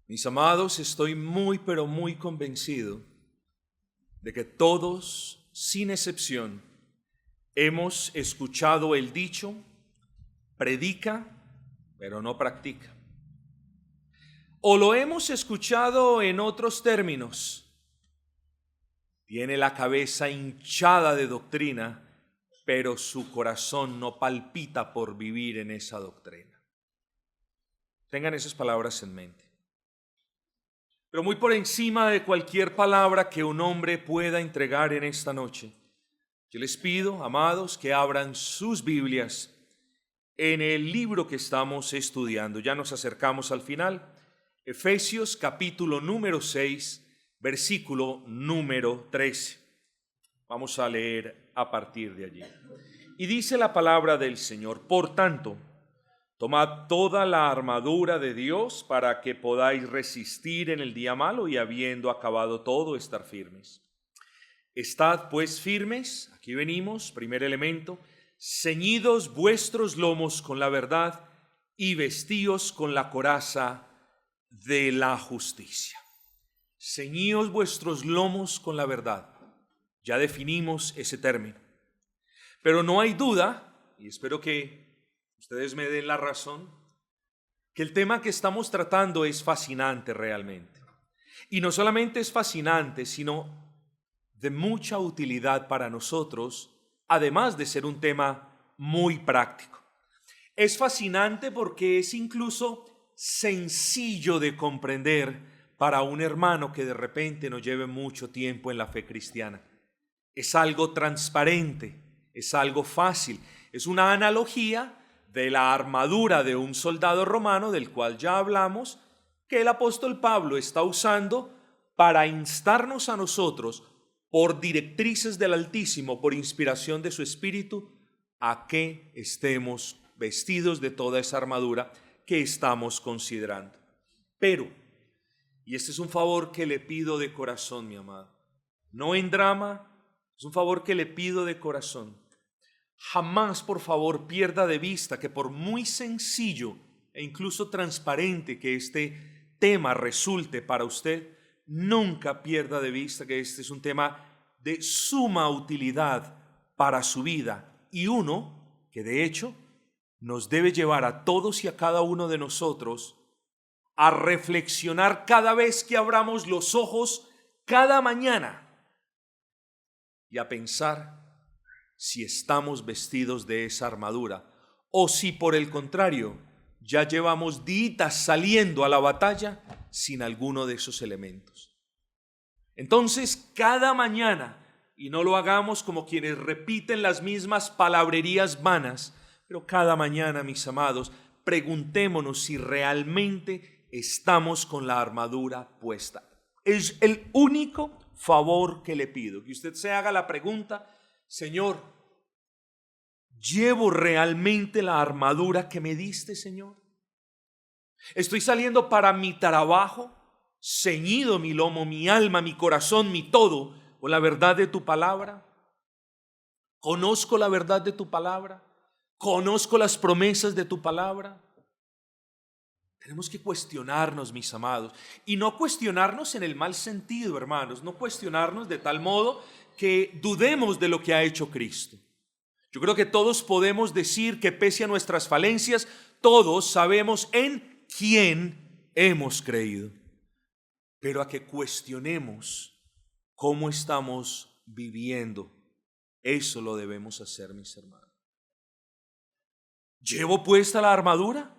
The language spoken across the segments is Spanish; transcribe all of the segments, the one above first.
Mis amados, estoy muy, pero muy convencido de que todos, sin excepción, hemos escuchado el dicho: predica, pero no practica. O lo hemos escuchado en otros términos: tiene la cabeza hinchada de doctrina, pero su corazón no palpita por vivir en esa doctrina. Tengan esas palabras en mente. Pero muy por encima de cualquier palabra que un hombre pueda entregar en esta noche, yo les pido, amados, que abran sus Biblias en el libro que estamos estudiando. Ya nos acercamos al final. Efesios capítulo número 6, versículo número 13. Vamos a leer a partir de allí. Y dice la palabra del Señor: por tanto, tomad toda la armadura de Dios para que podáis resistir en el día malo y, habiendo acabado todo, estar firmes. Estad pues firmes, aquí venimos, primer elemento, ceñidos vuestros lomos con la verdad y vestíos con la coraza de la justicia. Ceñíos vuestros lomos con la verdad. Ya definimos ese término. Pero no hay duda, y espero que ustedes me den la razón, que el tema que estamos tratando es fascinante realmente. Y no solamente es fascinante, sino de mucha utilidad para nosotros, además de ser un tema muy práctico. Es fascinante porque es incluso sencillo de comprender para un hermano que de repente no lleve mucho tiempo en la fe cristiana. Es algo transparente, es algo fácil, es una analogía de la armadura de un soldado romano, del cual ya hablamos, que el apóstol Pablo está usando para instarnos a nosotros, por directrices del Altísimo, por inspiración de su Espíritu, a que estemos vestidos de toda esa armadura que estamos considerando. Pero, y este es un favor que le pido de corazón, mi amado, no en drama, es un favor que le pido de corazón. Jamás, por favor, pierda de vista que por muy sencillo e incluso transparente que este tema resulte para usted, nunca pierda de vista que este es un tema de suma utilidad para su vida, y uno que de hecho nos debe llevar a todos y a cada uno de nosotros a reflexionar cada vez que abramos los ojos cada mañana y a pensar si estamos vestidos de esa armadura o si por el contrario ya llevamos días saliendo a la batalla sin alguno de esos elementos. Entonces, cada mañana, y no lo hagamos como quienes repiten las mismas palabrerías vanas, pero cada mañana, mis amados, preguntémonos si realmente estamos con la armadura puesta. Es el único favor que le pido, que usted se haga la pregunta: Señor, ¿llevo realmente la armadura que me diste, Señor? ¿Estoy saliendo para mi trabajo, ceñido mi lomo, mi alma, mi corazón, mi todo, con la verdad de tu palabra? ¿Conozco la verdad de tu palabra? ¿Conozco las promesas de tu palabra? Tenemos que cuestionarnos, mis amados, y no cuestionarnos en el mal sentido, hermanos, no cuestionarnos de tal modo que dudemos de lo que ha hecho Cristo. Yo creo que todos podemos decir que pese a nuestras falencias, todos sabemos en quién hemos creído. Pero a que cuestionemos cómo estamos viviendo, eso lo debemos hacer, mis hermanos. ¿Llevo puesta la armadura?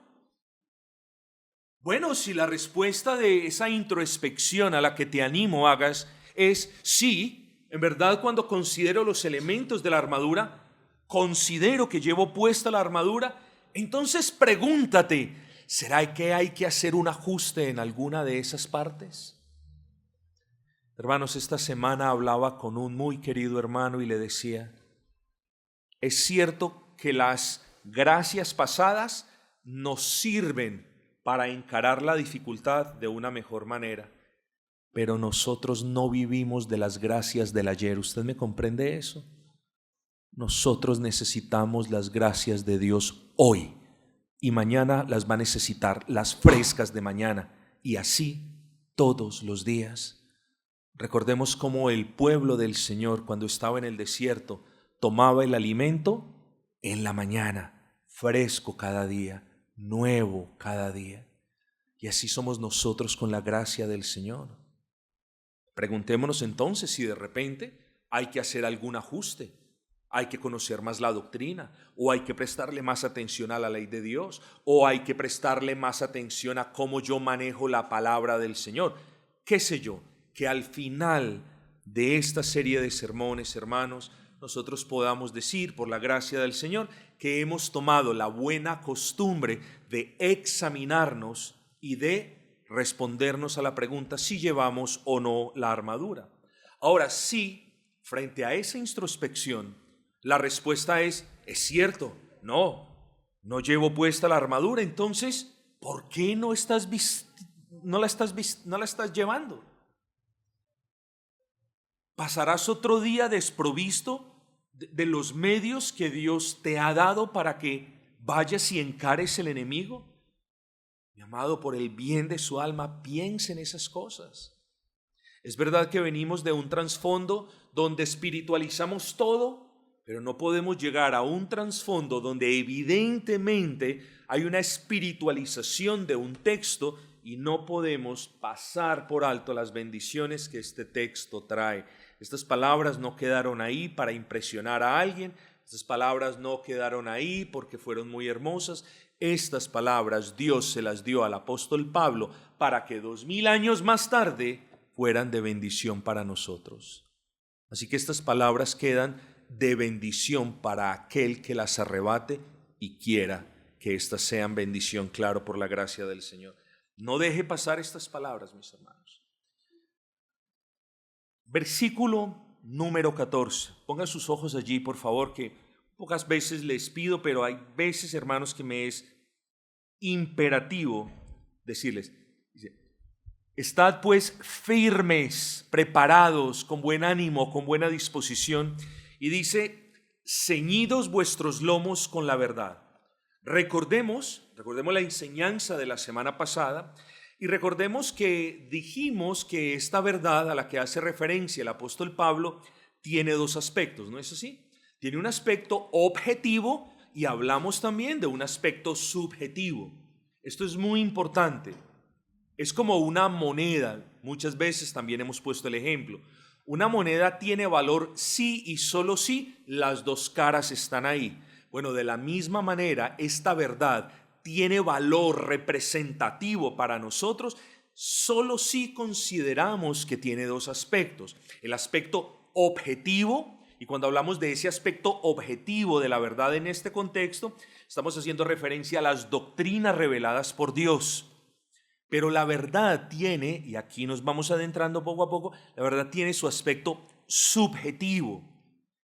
Bueno, si la respuesta de esa introspección a la que te animo hagas es sí, en verdad, cuando considero los elementos de la armadura, considero que llevo puesta la armadura, entonces pregúntate: ¿será que hay que hacer un ajuste en alguna de esas partes? Hermanos, esta semana hablaba con un muy querido hermano y le decía: es cierto que las gracias pasadas nos sirven para encarar la dificultad de una mejor manera, pero nosotros no vivimos de las gracias del ayer. ¿Usted me comprende eso? Nosotros necesitamos las gracias de Dios hoy, y mañana las va a necesitar, las frescas de mañana, y así todos los días. Recordemos cómo el pueblo del Señor, cuando estaba en el desierto, tomaba el alimento en la mañana, fresco cada día, nuevo cada día. Y así somos nosotros con la gracia del Señor. Preguntémonos entonces si de repente hay que hacer algún ajuste, hay que conocer más la doctrina, o hay que prestarle más atención a la ley de Dios, o hay que prestarle más atención a cómo yo manejo la palabra del Señor. ¿Qué sé yo? Que al final de esta serie de sermones, hermanos, nosotros podamos decir, por la gracia del Señor, que hemos tomado la buena costumbre de examinarnos y de respondernos a la pregunta si llevamos o no la armadura. Ahora, sí, frente a esa introspección, la respuesta es cierto, no llevo puesta la armadura, entonces, ¿por qué no la estás llevando? ¿Pasarás otro día desprovisto de los medios que Dios te ha dado para que vayas y encares el enemigo? Mi amado, por el bien de su alma, piensa en esas cosas. Es verdad que venimos de un trasfondo donde espiritualizamos todo, pero no podemos llegar a un trasfondo donde evidentemente hay una espiritualización de un texto y no podemos pasar por alto las bendiciones que este texto trae. Estas palabras no quedaron ahí para impresionar a alguien, estas palabras no quedaron ahí porque fueron muy hermosas. Estas palabras Dios se las dio al apóstol Pablo para que 2000 años más tarde fueran de bendición para nosotros. Así que estas palabras quedan de bendición para aquel que las arrebate y quiera que éstas sean bendición, claro, por la gracia del Señor. No deje pasar estas palabras, mis hermanos. Versículo número 14. Pongan sus ojos allí, por favor, que pocas veces les pido, pero hay veces, hermanos, que me es imperativo decirles. Dice, estad pues firmes, preparados, con buen ánimo, con buena disposición. Y dice, ceñidos vuestros lomos con la verdad. Recordemos la enseñanza de la semana pasada y recordemos que dijimos que esta verdad a la que hace referencia el apóstol Pablo tiene dos aspectos, ¿no es así? Tiene un aspecto objetivo y hablamos también de un aspecto subjetivo. Esto es muy importante. Es como una moneda, muchas veces también hemos puesto el ejemplo. Una moneda tiene valor sí y solo si las dos caras están ahí. Bueno, de la misma manera, esta verdad tiene valor representativo para nosotros solo si consideramos que tiene dos aspectos. El aspecto objetivo, y cuando hablamos de ese aspecto objetivo de la verdad en este contexto, estamos haciendo referencia a las doctrinas reveladas por Dios. Pero la verdad tiene, y aquí nos vamos adentrando poco a poco, la verdad tiene su aspecto subjetivo.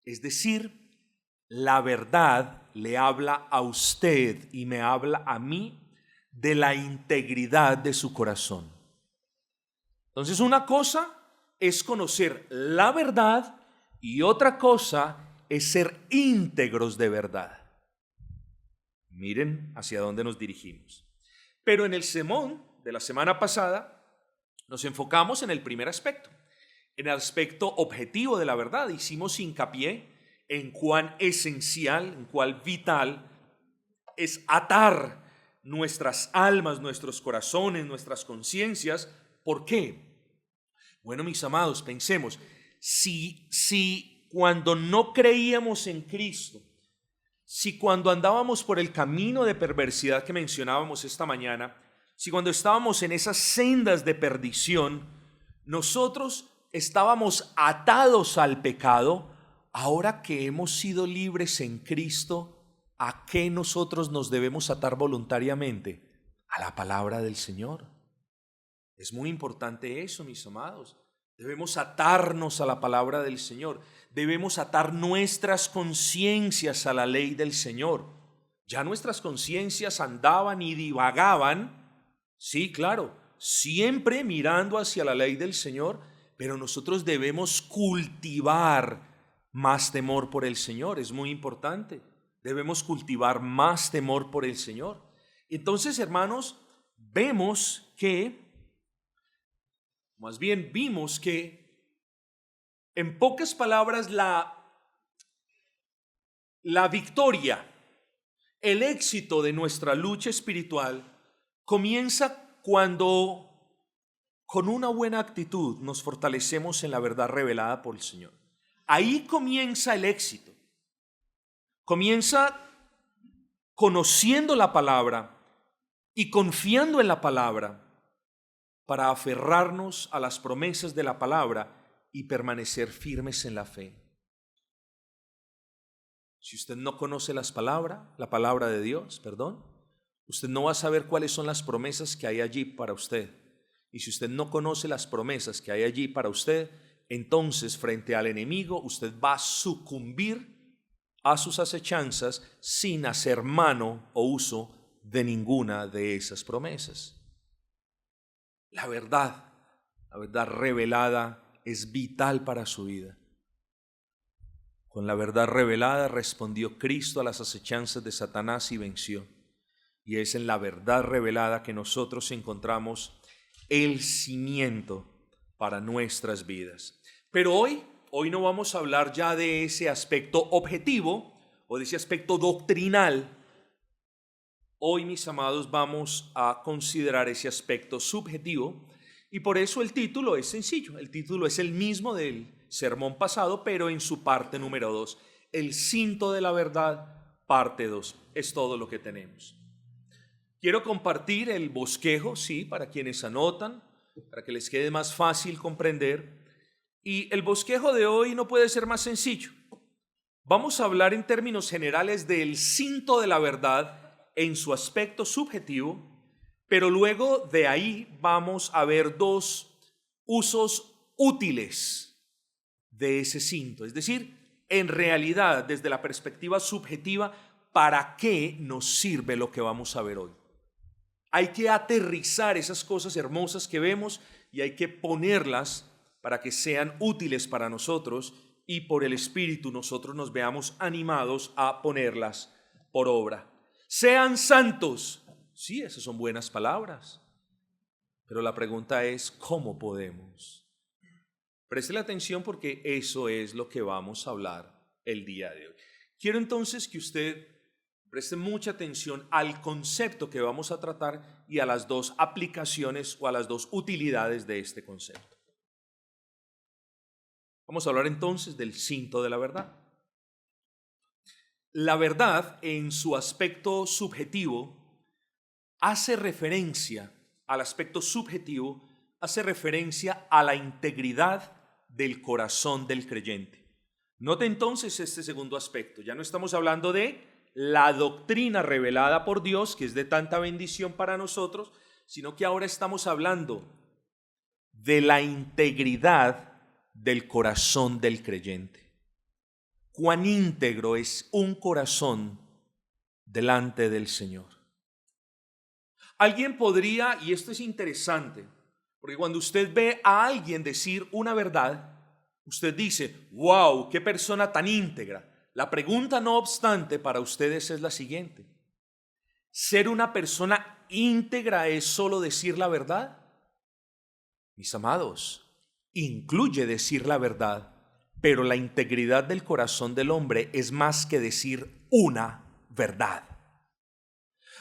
Es decir, la verdad le habla a usted y me habla a mí de la integridad de su corazón. Entonces, una cosa es conocer la verdad y otra cosa es ser íntegros de verdad. Miren hacia dónde nos dirigimos. Pero en el sermón de la semana pasada nos enfocamos en el primer aspecto, en el aspecto objetivo de la verdad. Hicimos hincapié en cuán esencial, en cuán vital es atar nuestras almas, nuestros corazones, nuestras conciencias. ¿Por qué? Bueno, mis amados, pensemos, si cuando no creíamos en Cristo, si cuando andábamos por el camino de perversidad que mencionábamos esta mañana, si cuando estábamos en esas sendas de perdición, nosotros estábamos atados al pecado, ahora que hemos sido libres en Cristo, ¿a qué nosotros nos debemos atar voluntariamente? A la palabra del Señor. Es muy importante eso, mis amados. Debemos atarnos a la palabra del Señor. Debemos atar nuestras conciencias a la ley del Señor. Ya nuestras conciencias andaban y divagaban, sí, claro, siempre mirando hacia la ley del Señor, pero nosotros debemos cultivar más temor por el Señor, es muy importante. Debemos cultivar más temor por el Señor. Entonces, hermanos, vemos que Más bien vimos que, en pocas palabras, la victoria, el éxito de nuestra lucha espiritual comienza cuando con una buena actitud nos fortalecemos en la verdad revelada por el Señor. Ahí comienza el éxito. Comienza conociendo la palabra y confiando en la palabra para aferrarnos a las promesas de la palabra y permanecer firmes en la fe. Si usted no conoce la palabra de Dios, usted no va a saber cuáles son las promesas que hay allí para usted. Y si usted no conoce las promesas que hay allí para usted, entonces frente al enemigo usted va a sucumbir a sus acechanzas sin hacer mano o uso de ninguna de esas promesas. La verdad revelada es vital para su vida. Con la verdad revelada respondió Cristo a las acechanzas de Satanás y venció. Y es en la verdad revelada que nosotros encontramos el cimiento para nuestras vidas. Pero hoy no vamos a hablar ya de ese aspecto objetivo o de ese aspecto doctrinal. Hoy, mis amados, vamos a considerar ese aspecto subjetivo y por eso el título es sencillo. El título es el mismo del sermón pasado, pero en su parte número 2, el cinto de la verdad, parte 2. Es todo lo que tenemos. Quiero compartir el bosquejo, sí, para quienes anotan, para que les quede más fácil comprender. Y el bosquejo de hoy no puede ser más sencillo. Vamos a hablar en términos generales del cinto de la verdad en su aspecto subjetivo, pero luego de ahí vamos a ver dos usos útiles de ese cinto. Es decir, en realidad, desde la perspectiva subjetiva, ¿para qué nos sirve lo que vamos a ver hoy? Hay que aterrizar esas cosas hermosas que vemos y hay que ponerlas para que sean útiles para nosotros y por el Espíritu nosotros nos veamos animados a ponerlas por obra. Sean santos. Sí, esas son buenas palabras. Pero la pregunta es, ¿cómo podemos? Préstele atención porque eso es lo que vamos a hablar el día de hoy. Quiero entonces que usted preste mucha atención al concepto que vamos a tratar y a las dos aplicaciones o a las dos utilidades de este concepto. Vamos a hablar entonces del cinto de la verdad. La verdad, en su aspecto subjetivo, hace referencia al aspecto subjetivo, hace referencia a la integridad del corazón del creyente. Note entonces este segundo aspecto. Ya no estamos hablando de la doctrina revelada por Dios, que es de tanta bendición para nosotros, sino que ahora estamos hablando de la integridad del corazón del creyente. Cuán íntegro es un corazón delante del Señor. Alguien podría, y esto es interesante, porque cuando usted ve a alguien decir una verdad, usted dice, wow, qué persona tan íntegra. La pregunta, no obstante, para ustedes es la siguiente. ¿Ser una persona íntegra es solo decir la verdad? Mis amados, incluye decir la verdad, pero la integridad del corazón del hombre es más que decir una verdad.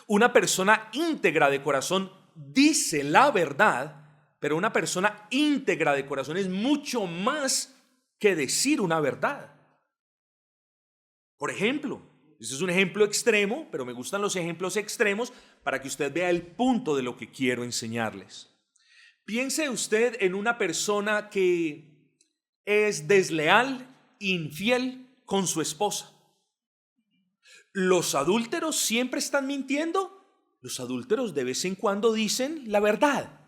Una persona íntegra de corazón dice la verdad, pero una persona íntegra de corazón es mucho más que decir una verdad. Por ejemplo, este es un ejemplo extremo, pero me gustan los ejemplos extremos para que usted vea el punto de lo que quiero enseñarles. Piense usted en una persona que es desleal, infiel con su esposa. ¿Los adúlteros siempre están mintiendo? Los adúlteros de vez en cuando dicen la verdad.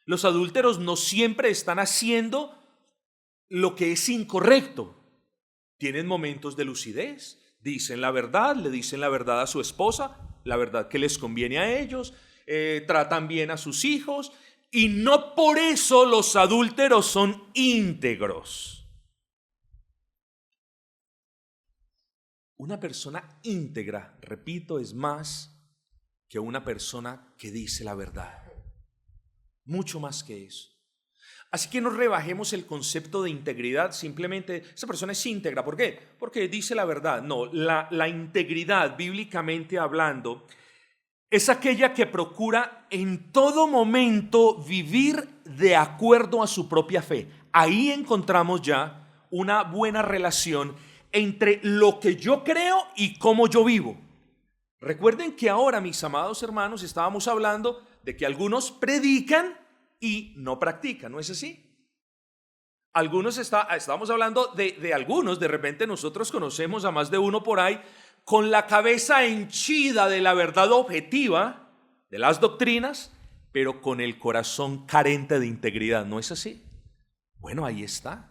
Los adúlteros no siempre están haciendo lo que es incorrecto. Tienen momentos de lucidez, dicen la verdad, le dicen la verdad a su esposa, la verdad que les conviene a ellos, tratan bien a sus hijos y no por eso los adúlteros son íntegros. Una persona íntegra, repito, es más que una persona que dice la verdad. mucho más que eso. Así que no rebajemos el concepto de integridad, simplemente esa persona es íntegra. ¿Por qué? Porque dice la verdad. No, la integridad, bíblicamente hablando, es aquella que procura en todo momento vivir de acuerdo a su propia fe. Ahí encontramos ya una buena relación entre lo que yo creo y cómo yo vivo. Recuerden que ahora, mis amados hermanos, estábamos hablando de que algunos predican y no practican, ¿no es así? Estamos hablando de algunos, de repente nosotros conocemos a más de uno por ahí, con la cabeza henchida de la verdad objetiva, de las doctrinas, pero con el corazón carente de integridad, ¿no es así? Bueno, ahí está.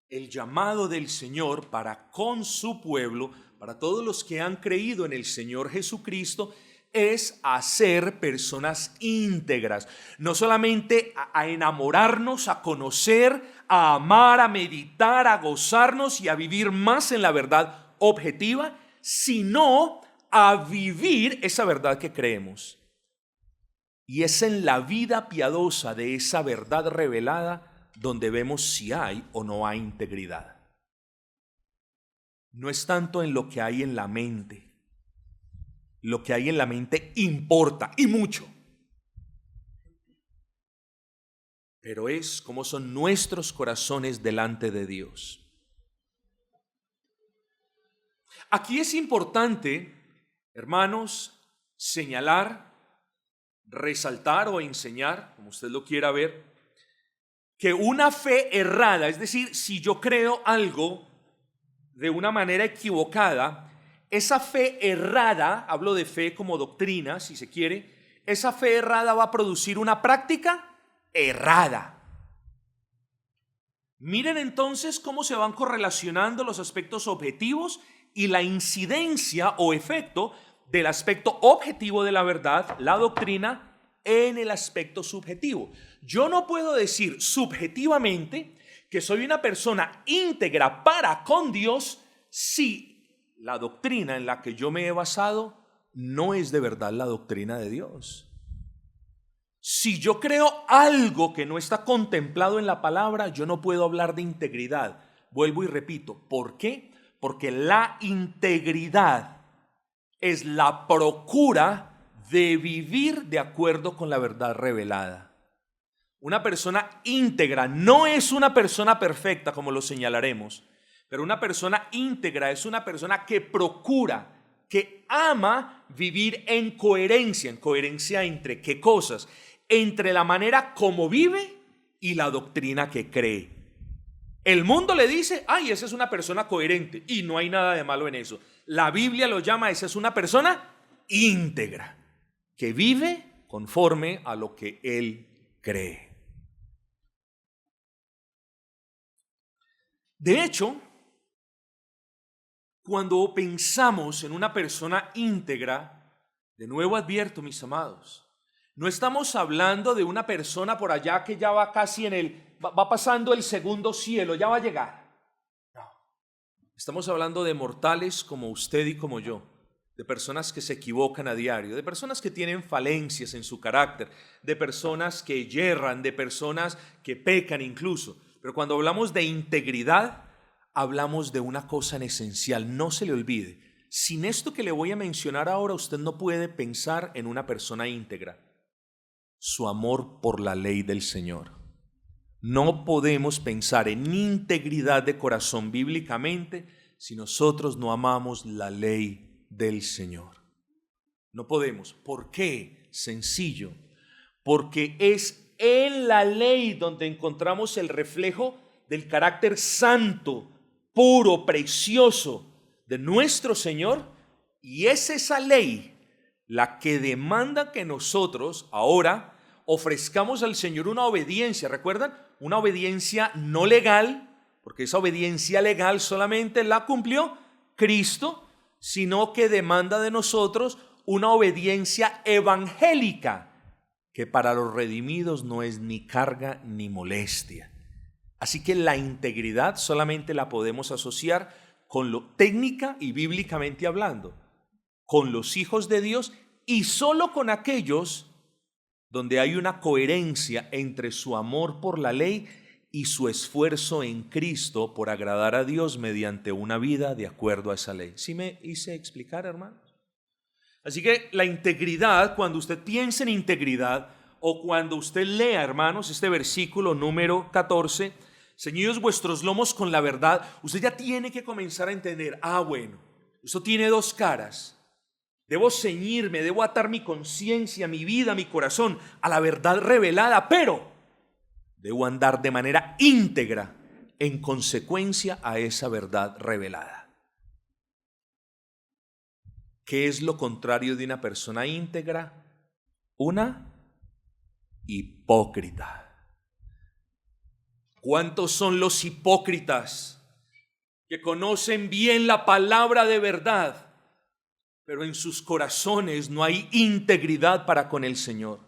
El llamado del Señor para con su pueblo, para todos los que han creído en el Señor Jesucristo, es a ser personas íntegras, no solamente a enamorarnos, a conocer, a amar, a meditar, a gozarnos y a vivir más en la verdad objetiva, sino a vivir esa verdad que creemos. Y es en la vida piadosa de esa verdad revelada donde vemos si hay o no hay integridad. No es tanto en lo que hay en la mente. Lo que hay en la mente importa y mucho. Pero es como son nuestros corazones delante de Dios. Aquí es importante, hermanos, señalar, resaltar o enseñar, como usted lo quiera ver, que una fe errada, es decir, si yo creo algo de una manera equivocada, esa fe errada, hablo de fe como doctrina, si se quiere, esa fe errada va a producir una práctica errada. Miren entonces cómo se van correlacionando los aspectos objetivos y la incidencia o efecto del aspecto objetivo de la verdad, la doctrina, en el aspecto subjetivo. Yo no puedo decir subjetivamente que soy una persona íntegra para con Dios si la doctrina en la que yo me he basado no es de verdad la doctrina de Dios. Si yo creo algo que no está contemplado en la palabra, yo no puedo hablar de integridad. Vuelvo y repito, ¿por qué? Porque la integridad es la procura de vivir de acuerdo con la verdad revelada. Una persona íntegra no es una persona perfecta, como lo señalaremos, pero una persona íntegra es una persona que procura, que ama vivir en coherencia. ¿En coherencia entre qué cosas? Entre la manera como vive y la doctrina que cree. El mundo le dice, ay, esa es una persona coherente, y no hay nada de malo en eso. La Biblia lo llama, esa es una persona íntegra, que vive conforme a lo que él cree. De hecho, cuando pensamos en una persona íntegra, de nuevo advierto, mis amados, no estamos hablando de una persona por allá que ya va casi va pasando el segundo cielo, ya va a llegar. No. Estamos hablando de mortales como usted y como yo, de personas que se equivocan a diario, de personas que tienen falencias en su carácter, de personas que yerran, de personas que pecan incluso. Pero cuando hablamos de integridad, hablamos de una cosa en esencial, no se le olvide. Sin esto que le voy a mencionar ahora, usted no puede pensar en una persona íntegra. Su amor por la ley del Señor. No podemos pensar en integridad de corazón bíblicamente si nosotros no amamos la ley del Señor. No podemos. ¿Por qué? Sencillo. Porque es en la ley donde encontramos el reflejo del carácter santo, puro, precioso de nuestro Señor, y es esa ley la que demanda que nosotros ahora ofrezcamos al Señor una obediencia. ¿Recuerdan? Una obediencia no legal, porque esa obediencia legal solamente la cumplió Cristo, sino que demanda de nosotros una obediencia evangélica, que para los redimidos no es ni carga ni molestia. Así que la integridad solamente la podemos asociar con lo técnica y bíblicamente hablando, con los hijos de Dios y solo con aquellos donde hay una coherencia entre su amor por la ley y su esfuerzo en Cristo por agradar a Dios mediante una vida de acuerdo a esa ley. ¿Sí me hice explicar, hermanos? Así que la integridad, cuando usted piensa en integridad, o cuando usted lea, hermanos, este versículo número 14, ceñidos vuestros lomos con la verdad, usted ya tiene que comenzar a entender, bueno, esto tiene dos caras. Debo ceñirme, debo atar mi conciencia, mi vida, mi corazón a la verdad revelada, pero debo andar de manera íntegra en consecuencia a esa verdad revelada. ¿Qué es lo contrario de una persona íntegra? Una hipócrita. ¿Cuántos son los hipócritas que conocen bien la palabra de verdad, pero en sus corazones no hay integridad para con el Señor?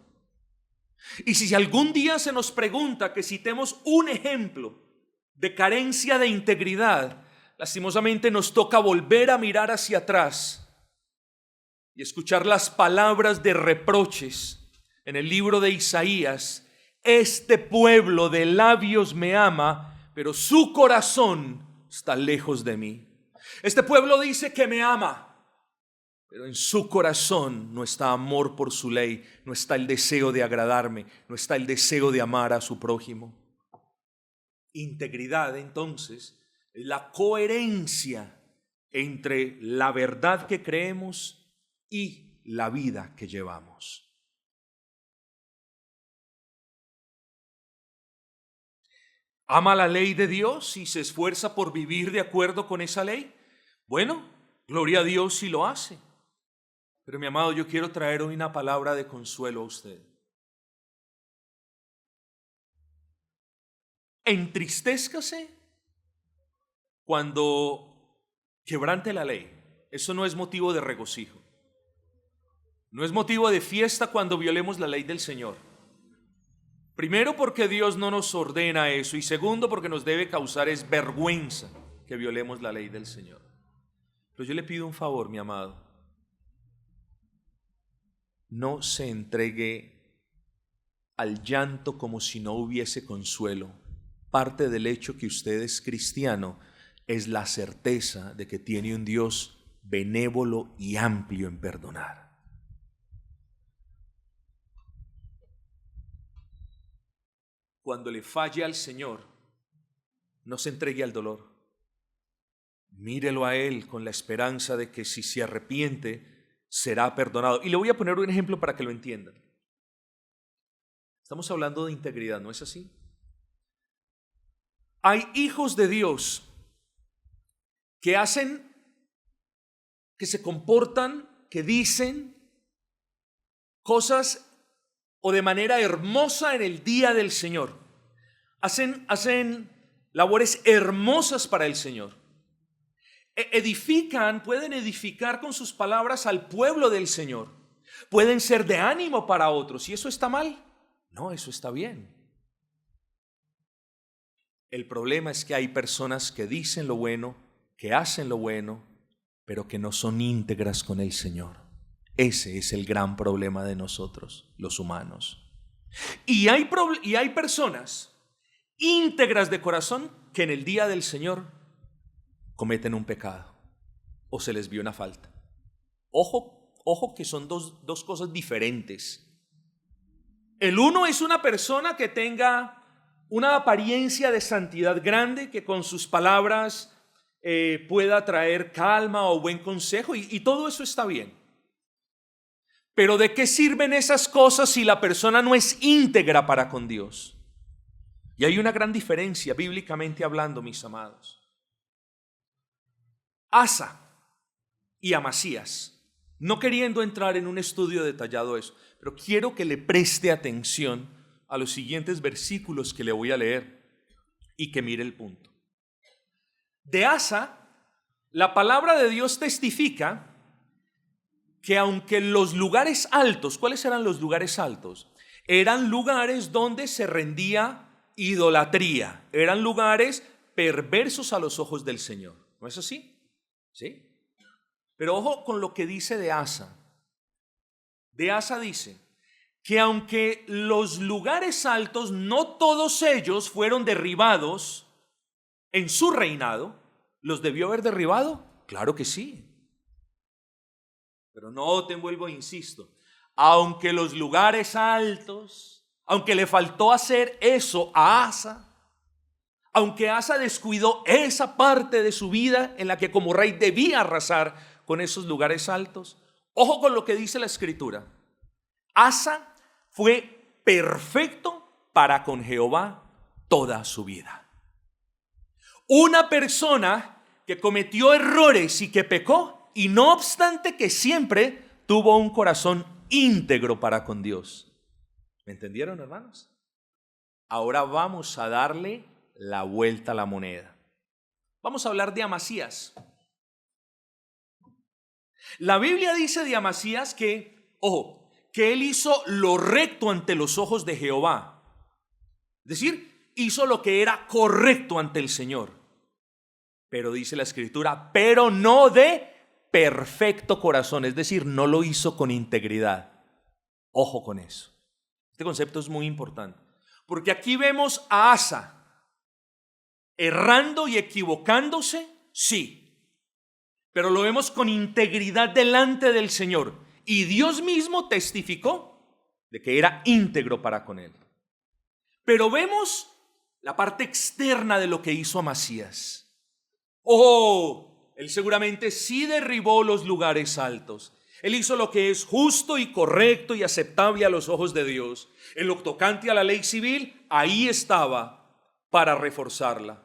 Y si algún día se nos pregunta que citemos un ejemplo de carencia de integridad, lastimosamente nos toca volver a mirar hacia atrás y escuchar las palabras de reproches en el libro de Isaías. Este pueblo de labios me ama, pero su corazón está lejos de mí. Este pueblo dice que me ama, pero en su corazón no está amor por su ley, no está el deseo de agradarme, no está el deseo de amar a su prójimo. Integridad, entonces, es la coherencia entre la verdad que creemos y la vida que llevamos. ¿Ama la ley de Dios y se esfuerza por vivir de acuerdo con esa ley? Bueno, gloria a Dios si lo hace. Pero mi amado, yo quiero traer hoy una palabra de consuelo a usted. Entristéscase cuando quebrante la ley. Eso no es motivo de regocijo. No es motivo de fiesta cuando violemos la ley del Señor. Primero, porque Dios no nos ordena eso, y segundo, porque nos debe causar es vergüenza que violemos la ley del Señor. Pero yo le pido un favor, mi amado. No se entregue al llanto como si no hubiese consuelo. Parte del hecho que usted es cristiano es la certeza de que tiene un Dios benévolo y amplio en perdonar. Cuando le falle al Señor, no se entregue al dolor. Mírelo a Él con la esperanza de que si se arrepiente, será perdonado. Y le voy a poner un ejemplo para que lo entiendan. Estamos hablando de integridad, ¿no es así? Hay hijos de Dios que que se comportan, que dicen cosas o de manera hermosa en el día del Señor. Hacen labores hermosas para el Señor. Pueden edificar con sus palabras al pueblo del Señor. Pueden ser de ánimo para otros. ¿Y eso está mal? No, eso está bien. El problema es que hay personas que dicen lo bueno, que hacen lo bueno, pero que no son íntegras con el Señor. Ese es el gran problema de nosotros, los humanos. Y hay personas íntegras de corazón que en el día del Señor cometen un pecado o se les vio una falta. Ojo que son dos cosas diferentes. El uno es una persona que tenga una apariencia de santidad grande, que con sus palabras pueda traer calma o buen consejo, y todo eso está bien. Pero ¿de qué sirven esas cosas si la persona no es íntegra para con Dios? Y hay una gran diferencia bíblicamente hablando, mis amados. Asa y Amasías, no queriendo entrar en un estudio detallado de eso, pero quiero que le preste atención a los siguientes versículos que le voy a leer y que mire el punto. De Asa, la palabra de Dios testifica que aunque los lugares altos, ¿cuáles eran los lugares altos? Eran lugares donde se rendía idolatría, eran lugares perversos a los ojos del Señor. ¿No es así? ¿Sí? Pero ojo con lo que dice de Asa. De Asa dice, que aunque los lugares altos, no todos ellos fueron derribados en su reinado. ¿Los debió haber derribado? Claro que sí. Pero noten, vuelvo e insisto, aunque los lugares altos, aunque le faltó hacer eso a Asa, aunque Asa descuidó esa parte de su vida en la que como rey debía arrasar con esos lugares altos, ojo con lo que dice la Escritura. Asa fue perfecto para con Jehová toda su vida. Una persona que cometió errores y que pecó, y no obstante que siempre tuvo un corazón íntegro para con Dios. ¿Me entendieron, hermanos? Ahora vamos a darle la vuelta a la moneda. Vamos a hablar de Amasías. La Biblia dice de Amasías que, ojo, que él hizo lo recto ante los ojos de Jehová. Es decir, hizo lo que era correcto ante el Señor. Pero dice la Escritura, pero no de perfecto corazón. Es decir, no lo hizo con integridad. Ojo con eso. Este concepto es muy importante. Porque aquí vemos a Asa errando y equivocándose, sí. Pero lo vemos con integridad delante del Señor. Y Dios mismo testificó de que era íntegro para con él. Pero vemos la parte externa de lo que hizo Amasías. Él seguramente sí derribó los lugares altos. Él hizo lo que es justo y correcto y aceptable a los ojos de Dios. En lo tocante a la ley civil, ahí estaba para reforzarla.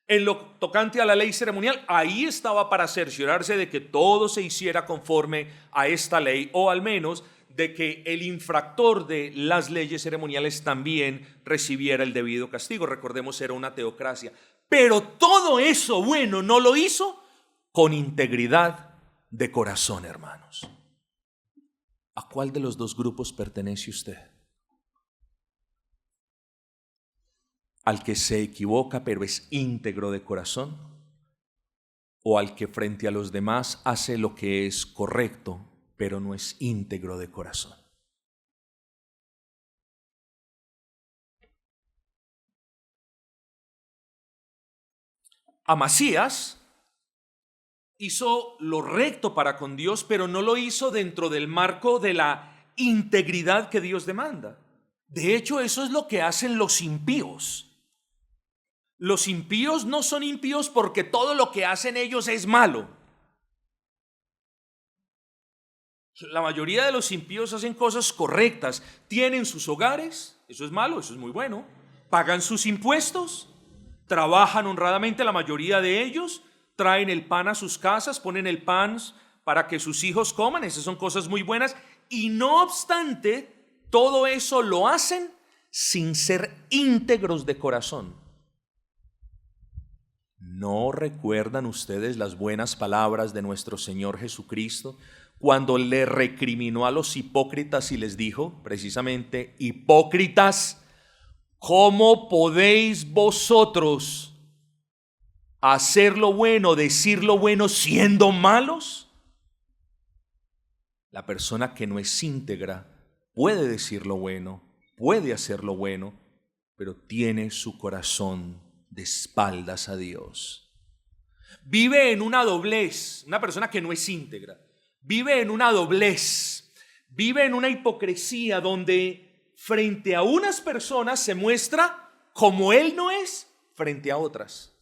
En lo tocante a la ley ceremonial, ahí estaba para cerciorarse de que todo se hiciera conforme a esta ley, o al menos de que el infractor de las leyes ceremoniales también recibiera el debido castigo. Recordemos, era una teocracia. Pero todo eso bueno no lo hizo con integridad de corazón, hermanos. ¿A cuál de los dos grupos pertenece usted? ¿Al que se equivoca pero es íntegro de corazón? ¿O al que frente a los demás hace lo que es correcto pero no es íntegro de corazón? Amasías hizo lo recto para con Dios, pero no lo hizo dentro del marco de la integridad que Dios demanda. De hecho, eso es lo que hacen los impíos. Los impíos no son impíos porque todo lo que hacen ellos es malo. La mayoría de los impíos hacen cosas correctas, tienen sus hogares, eso es malo, eso es muy bueno, pagan sus impuestos, trabajan honradamente, la mayoría de ellos traen el pan a sus casas, ponen el pan para que sus hijos coman, esas son cosas muy buenas, y no obstante, todo eso lo hacen sin ser íntegros de corazón. ¿No recuerdan ustedes las buenas palabras de nuestro Señor Jesucristo cuando le recriminó a los hipócritas y les dijo, precisamente, hipócritas, ¿cómo podéis vosotros hacer lo bueno, decir lo bueno siendo malos? La persona que no es íntegra puede decir lo bueno, puede hacer lo bueno, pero tiene su corazón de espaldas a Dios. Vive en una doblez, una persona que no es íntegra. Vive en una doblez, vive en una hipocresía donde frente a unas personas se muestra como él no es frente a otras.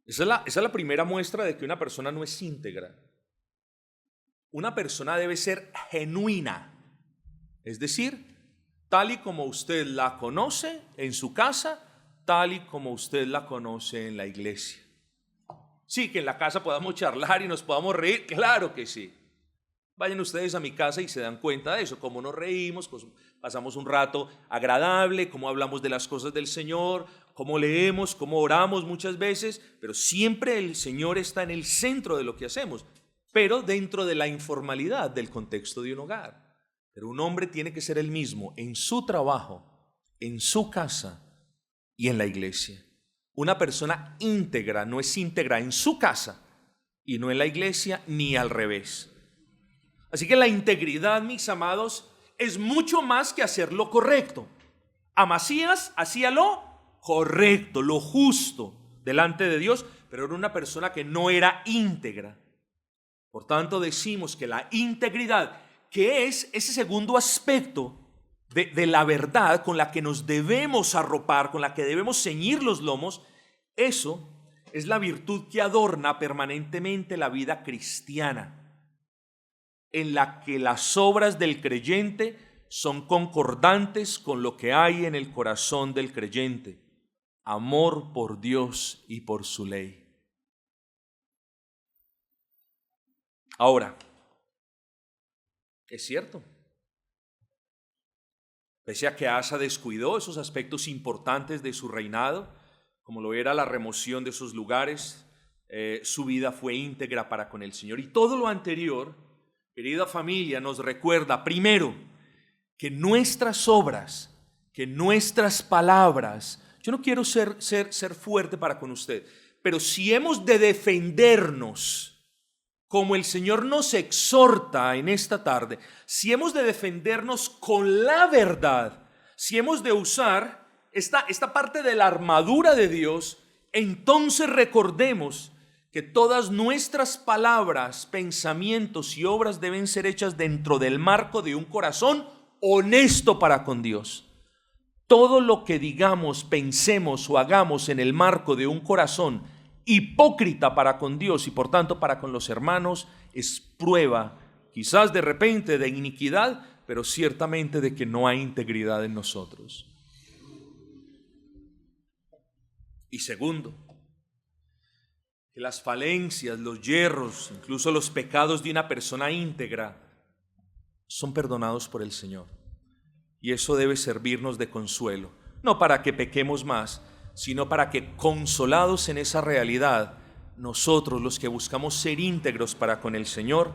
Esa es la primera muestra de que una persona no es íntegra. Una persona debe ser genuina, es decir, tal y como usted la conoce en su casa, tal y como usted la conoce en la iglesia. Sí, que en la casa podamos charlar y nos podamos reír, claro que sí. Vayan ustedes a mi casa y se dan cuenta de eso, cómo nos reímos, pasamos un rato agradable, cómo hablamos de las cosas del Señor, cómo leemos, cómo oramos muchas veces, pero siempre el Señor está en el centro de lo que hacemos, pero dentro de la informalidad del contexto de un hogar. Pero un hombre tiene que ser el mismo en su trabajo, en su casa y en la iglesia. Una persona íntegra no es íntegra en su casa y no en la iglesia, ni al revés. Así que la integridad, mis amados, es mucho más que hacer lo correcto. Amasías hacía lo correcto, lo justo delante de Dios, pero era una persona que no era íntegra. Por tanto, decimos que la integridad, que es ese segundo aspecto de la verdad con la que nos debemos arropar, con la que debemos ceñir los lomos, eso es la virtud que adorna permanentemente la vida cristiana, en la que las obras del creyente son concordantes con lo que hay en el corazón del creyente: amor por Dios y por su ley. Ahora, es cierto, pese a que Asa descuidó esos aspectos importantes de su reinado, como lo era la remoción de esos lugares, su vida fue íntegra para con el Señor. Y todo lo anterior, querida familia, nos recuerda, primero, que nuestras obras, que nuestras palabras, yo no quiero ser fuerte para con usted, pero si hemos de defendernos, como el Señor nos exhorta en esta tarde, si hemos de defendernos con la verdad, si hemos de usar esta parte de la armadura de Dios, entonces recordemos que todas nuestras palabras, pensamientos y obras deben ser hechas dentro del marco de un corazón honesto para con Dios. Todo lo que digamos, pensemos o hagamos en el marco de un corazón hipócrita para con Dios y por tanto para con los hermanos es prueba, quizás de repente de iniquidad, pero ciertamente de que no hay integridad en nosotros. Y segundo, que las falencias, los yerros, incluso los pecados de una persona íntegra son perdonados por el Señor. Y eso debe servirnos de consuelo, no para que pequemos más, sino para que, consolados en esa realidad, nosotros, los que buscamos ser íntegros para con el Señor,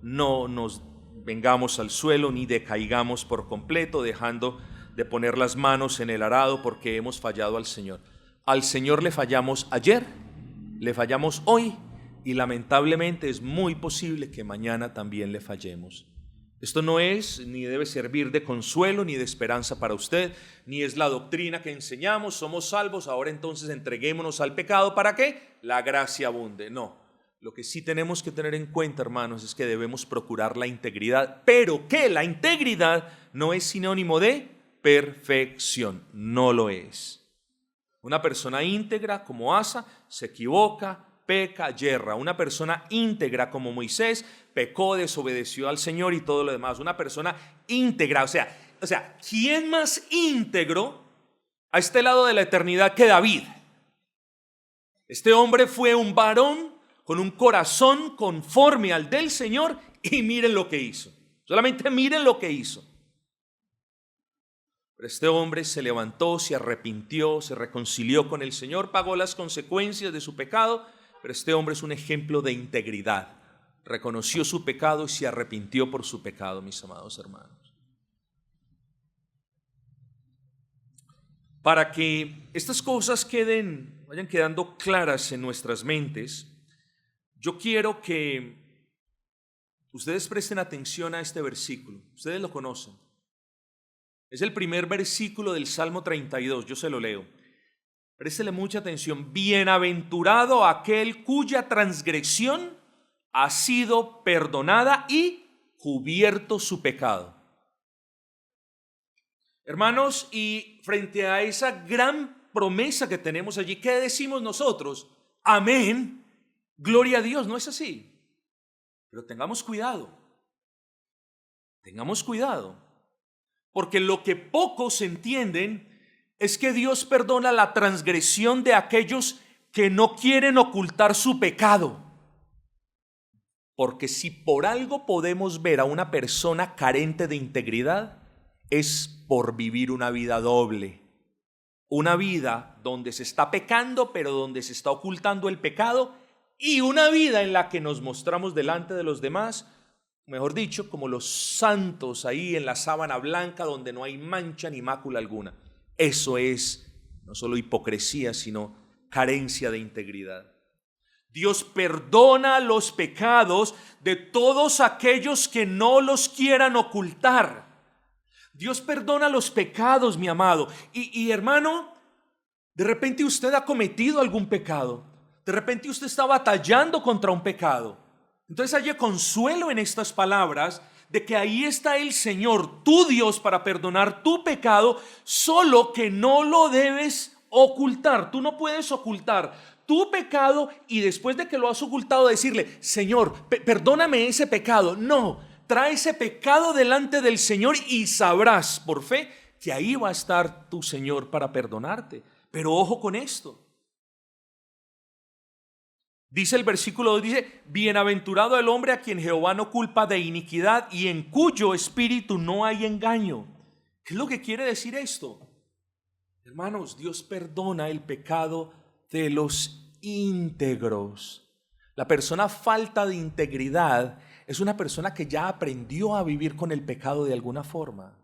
no nos vengamos al suelo ni decaigamos por completo, dejando de poner las manos en el arado porque hemos fallado al Señor. Al Señor le fallamos ayer, le fallamos hoy y lamentablemente es muy posible que mañana también le fallemos. Esto no es ni debe servir de consuelo ni de esperanza para usted, ni es la doctrina que enseñamos: somos salvos, ahora entonces entreguémonos al pecado para que la gracia abunde. No, lo que sí tenemos que tener en cuenta, hermanos, es que debemos procurar la integridad, pero que la integridad no es sinónimo de perfección, no lo es. Una persona íntegra como Asa se equivoca, peca, yerra. Una persona íntegra como Moisés pecó, desobedeció al Señor y todo lo demás. Una persona íntegra, o sea, ¿quién más íntegro a este lado de la eternidad que David? Este hombre fue un varón con un corazón conforme al del Señor y miren lo que hizo. Solamente miren lo que hizo. Pero este hombre se levantó, se arrepintió, se reconcilió con el Señor, pagó las consecuencias de su pecado. Pero este hombre es un ejemplo de integridad. Reconoció su pecado y se arrepintió por su pecado, mis amados hermanos. Para que estas cosas vayan quedando claras en nuestras mentes, yo quiero que ustedes presten atención a este versículo. Ustedes lo conocen. Es el primer versículo del Salmo 32, yo se lo leo. Préstele mucha atención. Bienaventurado aquel cuya transgresión ha sido perdonada y cubierto su pecado. Hermanos, y frente a esa gran promesa que tenemos allí, ¿qué decimos nosotros? Amén, gloria a Dios, ¿no es así? Pero tengamos cuidado, porque lo que pocos entienden es que Dios perdona la transgresión de aquellos que no quieren ocultar su pecado. Porque si por algo podemos ver a una persona carente de integridad, es por vivir una vida doble. Una vida donde se está pecando, pero donde se está ocultando el pecado, y una vida en la que nos mostramos delante de los demás, mejor dicho, como los santos ahí en la sábana blanca donde no hay mancha ni mácula alguna. Eso es no solo hipocresía, sino carencia de integridad. Dios perdona los pecados de todos aquellos que no los quieran ocultar. Dios perdona los pecados, mi amado. Y hermano, de repente usted ha cometido algún pecado. De repente usted está batallando contra un pecado. Entonces haya consuelo en estas palabras de que ahí está el Señor, tu Dios, para perdonar tu pecado, solo que no lo debes ocultar. Tú no puedes ocultar tu pecado y después de que lo has ocultado decirle, Señor, perdóname ese pecado. No, trae ese pecado delante del Señor y sabrás por fe que ahí va a estar tu Señor para perdonarte. Pero ojo con esto. Dice el versículo 2, dice, bienaventurado el hombre a quien Jehová no culpa de iniquidad y en cuyo espíritu no hay engaño. ¿Qué es lo que quiere decir esto? Hermanos, Dios perdona el pecado de los íntegros. La persona falta de integridad es una persona que ya aprendió a vivir con el pecado de alguna forma.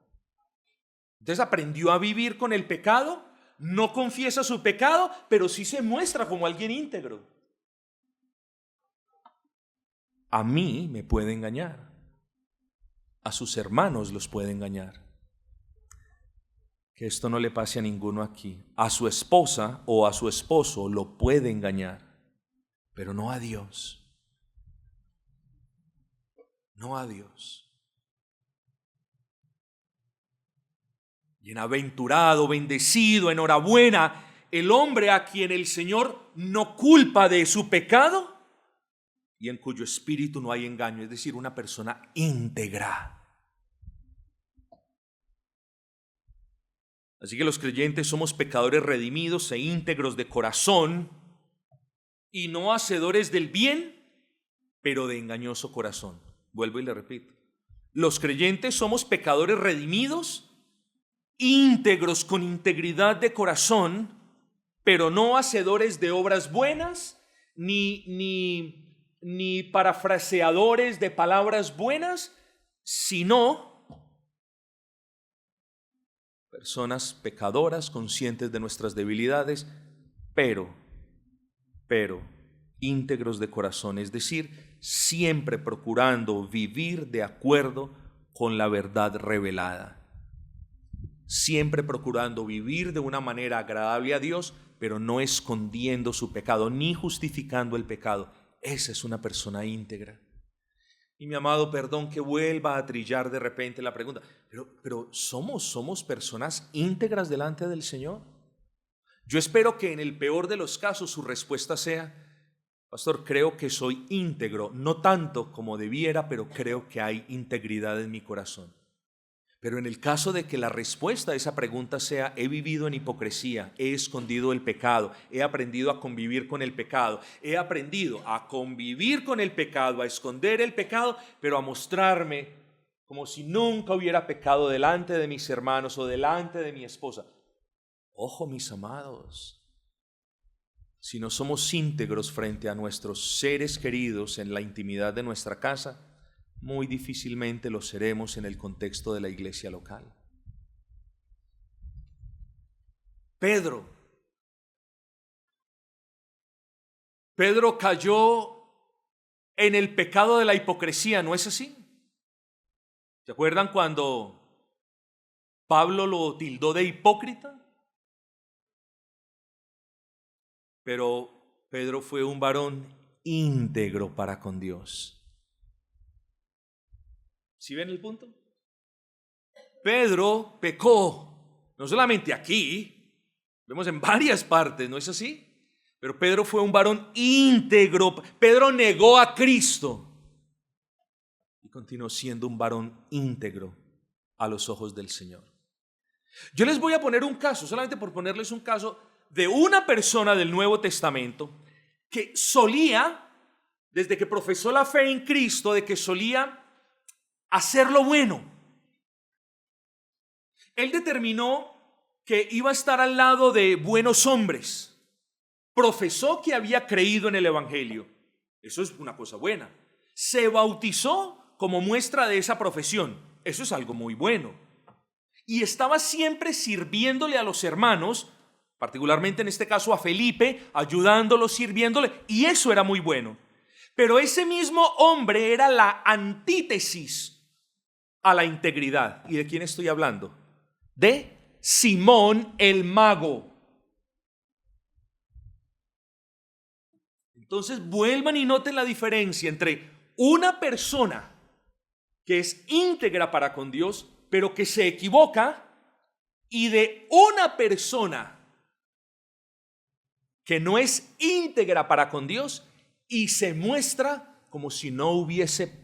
Entonces aprendió a vivir con el pecado, no confiesa su pecado, pero sí se muestra como alguien íntegro. A mí me puede engañar, a sus hermanos los puede engañar. Que esto no le pase a ninguno aquí. A su esposa o a su esposo lo puede engañar, pero no a Dios. No a Dios. Bienaventurado, bendecido, enhorabuena, el hombre a quien el Señor no culpa de su pecado y en cuyo espíritu no hay engaño, es decir, una persona íntegra. Así que los creyentes somos pecadores redimidos e íntegros de corazón y no hacedores del bien, pero de engañoso corazón. Vuelvo y le repito. Los creyentes somos pecadores redimidos, íntegros con integridad de corazón, pero no hacedores de obras buenas, ni parafraseadores de palabras buenas, sino personas pecadoras, conscientes de nuestras debilidades, pero íntegros de corazón, es decir, siempre procurando vivir de acuerdo con la verdad revelada. Siempre procurando vivir de una manera agradable a Dios, pero no escondiendo su pecado, ni justificando el pecado. Esa es una persona íntegra. Y mi amado, perdón que vuelva a trillar de repente la pregunta, pero ¿somos personas íntegras delante del Señor? Yo espero que en el peor de los casos su respuesta sea, pastor, creo que soy íntegro, no tanto como debiera, pero creo que hay integridad en mi corazón. Pero en el caso de que la respuesta a esa pregunta sea, he vivido en hipocresía, he escondido el pecado, he aprendido a convivir con el pecado, he aprendido a convivir con el pecado, a esconder el pecado, pero a mostrarme como si nunca hubiera pecado delante de mis hermanos o delante de mi esposa. Ojo, mis amados, si no somos íntegros frente a nuestros seres queridos en la intimidad de nuestra casa, muy difícilmente lo seremos en el contexto de la iglesia local. Pedro cayó en el pecado de la hipocresía, ¿no es así? ¿Se acuerdan cuando Pablo lo tildó de hipócrita? Pero Pedro fue un varón íntegro para con Dios. ¿Sí ven el punto? Pedro pecó, no solamente aquí, vemos en varias partes, ¿no es así? Pero Pedro fue un varón íntegro. Pedro negó a Cristo y continuó siendo un varón íntegro a los ojos del Señor. Yo les voy a poner un caso, solamente por ponerles un caso, de una persona del Nuevo Testamento que solía, desde que profesó la fe en Cristo, de que solía hacer lo bueno. Él determinó que iba a estar al lado de buenos hombres. Profesó que había creído en el Evangelio. Eso es una cosa buena. Se bautizó como muestra de esa profesión. Eso es algo muy bueno. Y estaba siempre sirviéndole a los hermanos, particularmente en este caso a Felipe, ayudándolo, sirviéndole, y eso era muy bueno. Pero ese mismo hombre era la antítesis a la integridad. ¿Y de quién estoy hablando? De Simón el mago. Entonces vuelvan y noten la diferencia entre una persona que es íntegra para con Dios, pero que se equivoca, y de una persona que no es íntegra para con Dios y se muestra como si no hubiese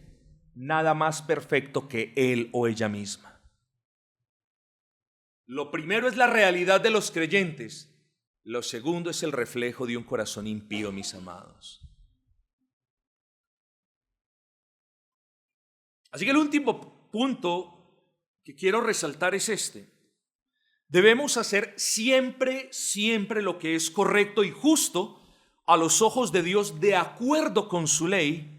nada más perfecto que él o ella misma. Lo primero es la realidad de los creyentes. Lo segundo es el reflejo de un corazón impío, mis amados. Así que el último punto que quiero resaltar es este. Debemos hacer siempre lo que es correcto y justo a los ojos de Dios de acuerdo con su ley,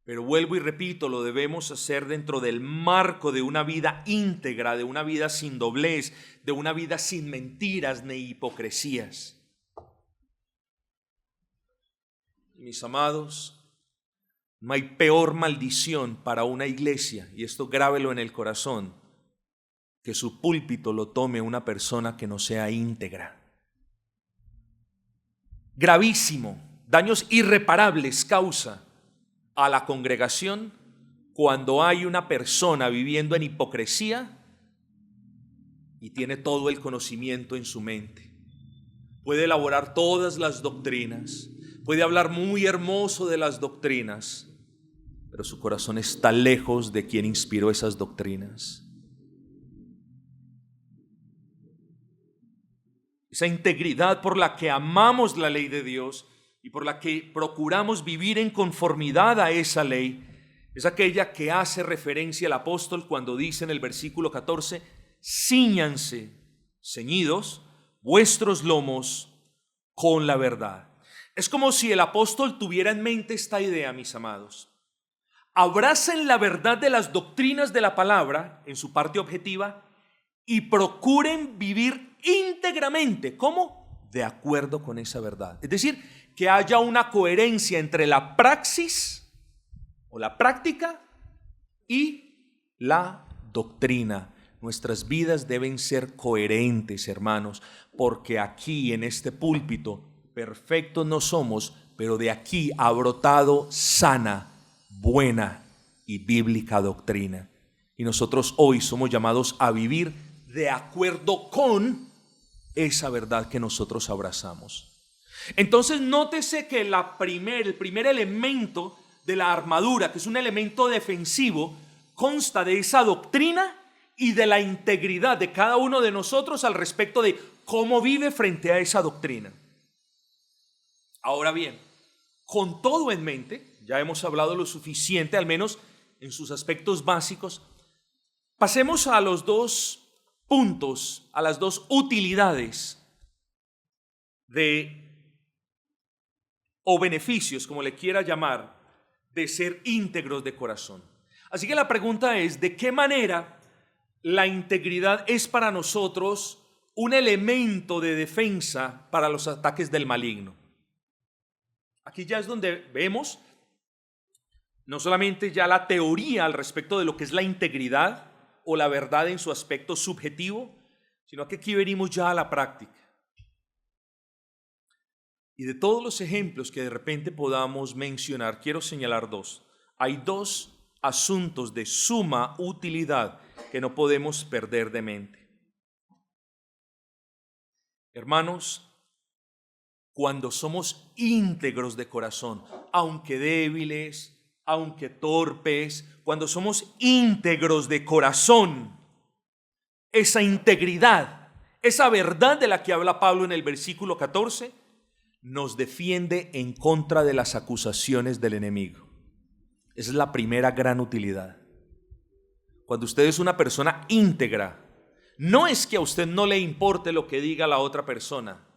pero vuelvo y repito, lo debemos hacer dentro del marco de una vida íntegra, de una vida sin doblez, de una vida sin mentiras ni hipocresías. Mis amados, no hay peor maldición para una iglesia, y esto grábelo en el corazón, que su púlpito lo tome una persona que no sea íntegra. Gravísimo, daños irreparables causa a la congregación cuando hay una persona viviendo en hipocresía y tiene todo el conocimiento en su mente. Puede elaborar todas las doctrinas, puede hablar muy hermoso de las doctrinas, pero su corazón está lejos de quien inspiró esas doctrinas. Esa integridad por la que amamos la ley de Dios y por la que procuramos vivir en conformidad a esa ley, es aquella que hace referencia al apóstol cuando dice en el versículo 14, cíñanse, ceñidos, vuestros lomos con la verdad. Es como si el apóstol tuviera en mente esta idea, mis amados. Abracen la verdad de las doctrinas de la palabra en su parte objetiva y procuren vivir íntegramente. ¿Cómo? De acuerdo con esa verdad. Es decir, que haya una coherencia entre la praxis o la práctica y la doctrina. Nuestras vidas deben ser coherentes, hermanos, porque aquí en este púlpito perfectos no somos, pero de aquí ha brotado sana, buena y bíblica doctrina. Y nosotros hoy somos llamados a vivir de acuerdo con esa verdad que nosotros abrazamos. Entonces nótese que el primer elemento de la armadura, que es un elemento defensivo, consta de esa doctrina y de la integridad de cada uno de nosotros al respecto de cómo vive frente a esa doctrina. Ahora bien, con todo en mente, ya hemos hablado lo suficiente, al menos en sus aspectos básicos, pasemos a los dos puntos, a las dos utilidades o beneficios, como le quiera llamar, de ser íntegros de corazón. Así que la pregunta es, ¿de qué manera la integridad es para nosotros un elemento de defensa para los ataques del maligno? Aquí ya es donde vemos no solamente ya la teoría al respecto de lo que es la integridad o la verdad en su aspecto subjetivo, sino que aquí venimos ya a la práctica. Y de todos los ejemplos que de repente podamos mencionar, quiero señalar dos. Hay dos asuntos de suma utilidad que no podemos perder de mente. Hermanos, cuando somos íntegros de corazón, aunque débiles, aunque torpes, cuando somos íntegros de corazón, esa integridad, esa verdad de la que habla Pablo en el versículo 14, nos defiende en contra de las acusaciones del enemigo. Esa es la primera gran utilidad. Cuando usted es una persona íntegra, no es que a usted no le importe lo que diga la otra persona.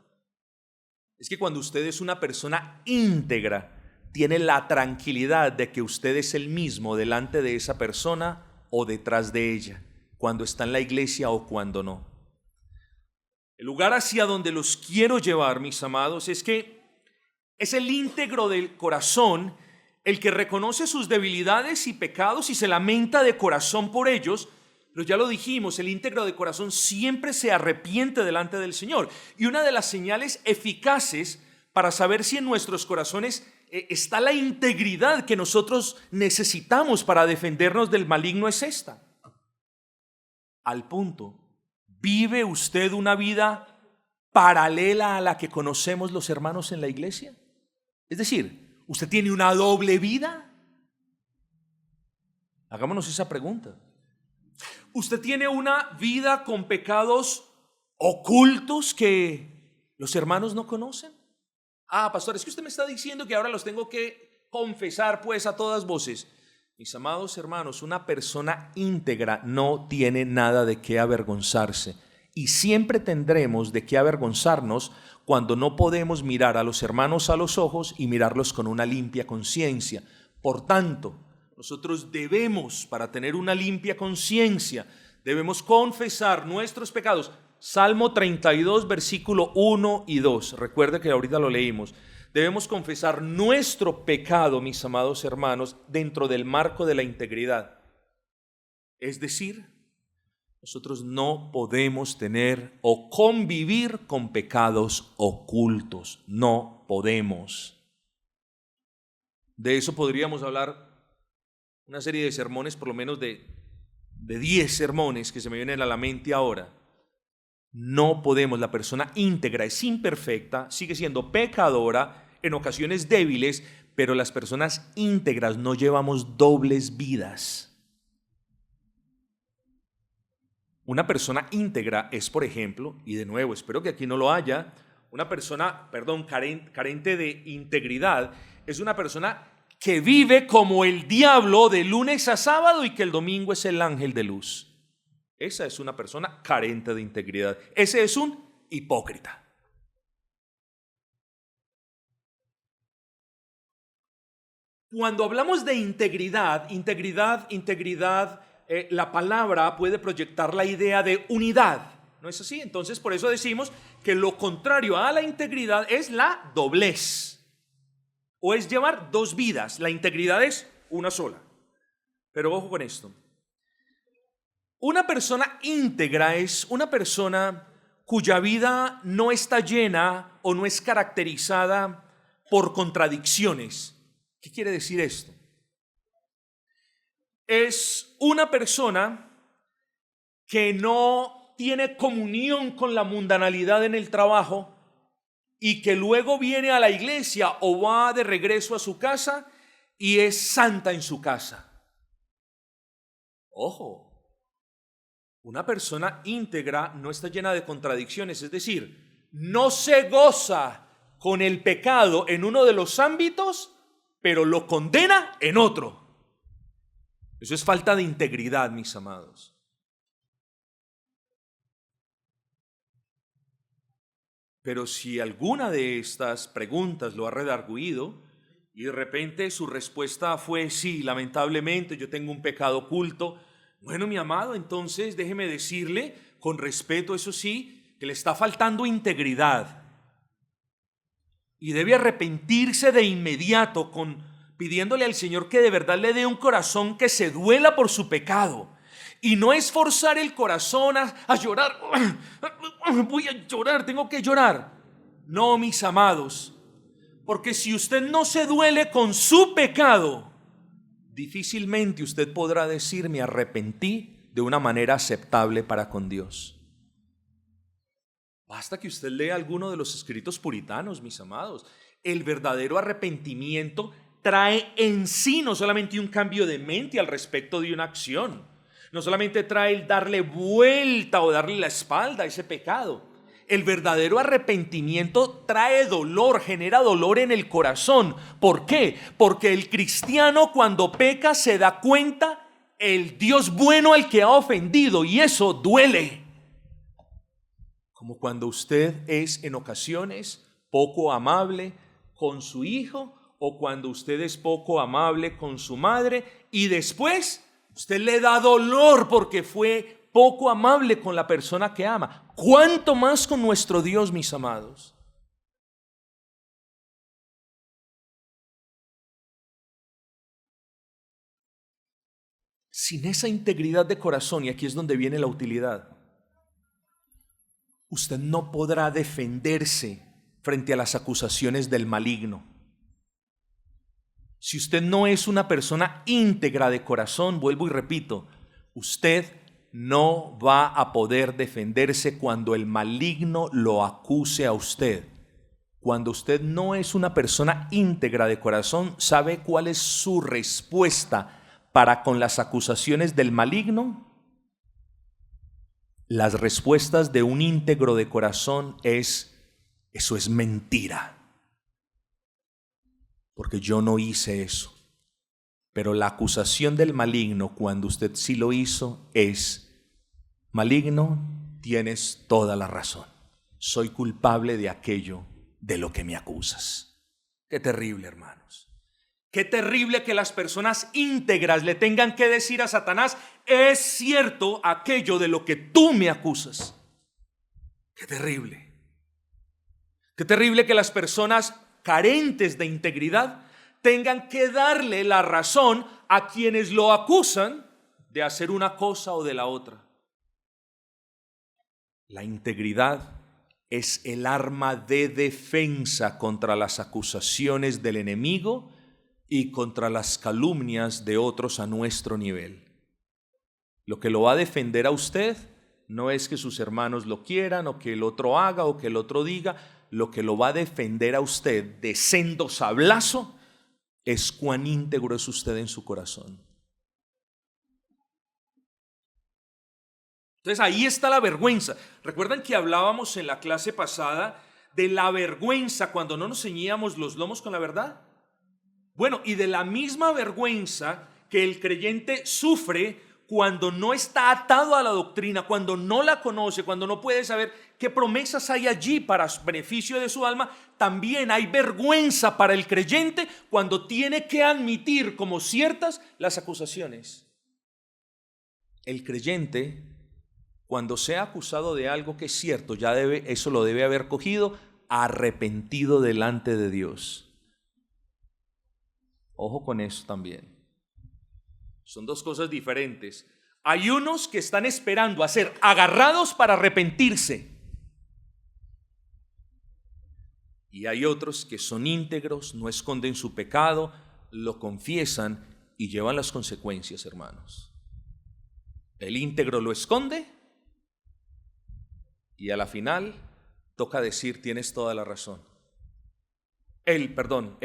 Es que cuando usted es una persona íntegra, tiene la tranquilidad de que usted es el mismo delante de esa persona o detrás de ella, cuando está en la iglesia o cuando no. El lugar hacia donde los quiero llevar, mis amados, es que es el íntegro del corazón el que reconoce sus debilidades y pecados y se lamenta de corazón por ellos. Pero ya lo dijimos, el íntegro de corazón siempre se arrepiente delante del Señor. Y una de las señales eficaces para saber si en nuestros corazones está la integridad que nosotros necesitamos para defendernos del maligno es esta. Al punto, ¿vive usted una vida paralela a la que conocemos los hermanos en la iglesia? Es decir, ¿usted tiene una doble vida? Hagámonos esa pregunta. ¿Usted tiene una vida con pecados ocultos que los hermanos no conocen? Ah, pastor, es que usted me está diciendo que ahora los tengo que confesar pues a todas voces. Mis amados hermanos, una persona íntegra no tiene nada de qué avergonzarse. Y siempre tendremos de qué avergonzarnos cuando no podemos mirar a los hermanos a los ojos y mirarlos con una limpia conciencia. Por tanto, nosotros debemos, para tener una limpia conciencia, debemos confesar nuestros pecados. Salmo 32, versículo 1 y 2. Recuerde que ahorita lo leímos. Debemos confesar nuestro pecado, mis amados hermanos, dentro del marco de la integridad. Es decir, nosotros no podemos tener o convivir con pecados ocultos. No podemos. De eso podríamos hablar una serie de sermones, por lo menos de 10 sermones que se me vienen a la mente ahora. No podemos, la persona íntegra es imperfecta, sigue siendo pecadora, en ocasiones débiles, pero las personas íntegras no llevamos dobles vidas. Una persona íntegra es, por ejemplo, y de nuevo, espero que aquí no lo haya, una persona, carente de integridad, es una persona que vive como el diablo de lunes a sábado y que el domingo es el ángel de luz. Esa es una persona carente de integridad. Ese es un hipócrita. Cuando hablamos de integridad, la palabra puede proyectar la idea de unidad. ¿No es así? Entonces, por eso decimos que lo contrario a la integridad es la doblez. O es llevar dos vidas. La integridad es una sola. Pero ojo con esto. Una persona íntegra es una persona cuya vida no está llena o no es caracterizada por contradicciones. ¿Qué quiere decir esto? Es una persona que no tiene comunión con la mundanalidad en el trabajo y que luego viene a la iglesia o va de regreso a su casa y es santa en su casa. Ojo. Una persona íntegra no está llena de contradicciones, es decir, no se goza con el pecado en uno de los ámbitos, pero lo condena en otro. Eso es falta de integridad, mis amados. Pero si alguna de estas preguntas lo ha redarguido y de repente su respuesta fue sí, lamentablemente yo tengo un pecado oculto, bueno, mi amado, entonces déjeme decirle, con respeto, eso sí, que le está faltando integridad. Y debe arrepentirse de inmediato pidiéndole al Señor que de verdad le dé un corazón que se duela por su pecado. Y no esforzar el corazón a llorar. Voy a llorar, tengo que llorar. No, mis amados, porque si usted no se duele con su pecado, difícilmente usted podrá decir me arrepentí de una manera aceptable para con Dios. Basta que usted lea alguno de los escritos puritanos, mis amados. El verdadero arrepentimiento trae en sí no solamente un cambio de mente al respecto de una acción, no solamente trae el darle vuelta o darle la espalda a ese pecado. El verdadero arrepentimiento trae dolor, genera dolor en el corazón. ¿Por qué? Porque el cristiano cuando peca se da cuenta el Dios bueno al que ha ofendido y eso duele. Como cuando usted es en ocasiones poco amable con su hijo o cuando usted es poco amable con su madre y después usted le da dolor porque fue poco amable con la persona que ama. ¿Cuánto más con nuestro Dios, mis amados? sin esa integridad de corazón, y aquí es donde viene la utilidad, usted no podrá defenderse frente a las acusaciones del maligno. Si usted no es una persona íntegra de corazón, vuelvo y repito, usted no va a poder defenderse cuando el maligno lo acuse a usted. Cuando usted no es una persona íntegra de corazón, ¿sabe cuál es su respuesta para con las acusaciones del maligno? Las respuestas de un íntegro de corazón eso es mentira. Porque yo no hice eso. Pero la acusación del maligno, cuando usted sí lo hizo, es: maligno, tienes toda la razón. Soy culpable de aquello de lo que me acusas. Qué terrible, hermanos. Qué terrible que las personas íntegras le tengan que decir a Satanás: es cierto aquello de lo que tú me acusas. Qué terrible. Qué terrible que las personas carentes de integridad tengan que darle la razón a quienes lo acusan de hacer una cosa o de la otra. La integridad es el arma de defensa contra las acusaciones del enemigo y contra las calumnias de otros a nuestro nivel. Lo que lo va a defender a usted no es que sus hermanos lo quieran o que el otro haga o que el otro diga. Lo que lo va a defender a usted de sendo sablazo es cuán íntegro es usted en su corazón. Entonces ahí está la vergüenza. ¿Recuerdan que hablábamos en la clase pasada de la vergüenza cuando no nos ceñíamos los lomos con la verdad? Bueno, y de la misma vergüenza que el creyente sufre cuando no está atado a la doctrina, cuando no la conoce, cuando no puede saber qué promesas hay allí para beneficio de su alma, también hay vergüenza para el creyente cuando tiene que admitir como ciertas las acusaciones. El creyente, cuando sea acusado de algo que es cierto, eso lo debe haber cogido arrepentido delante de Dios. Ojo con eso también. Son dos cosas diferentes. Hay unos que están esperando a ser agarrados para arrepentirse. Y hay otros que son íntegros, no esconden su pecado, lo confiesan y llevan las consecuencias, hermanos. El íntegro lo esconde y a la final toca decir: tienes toda la razón. El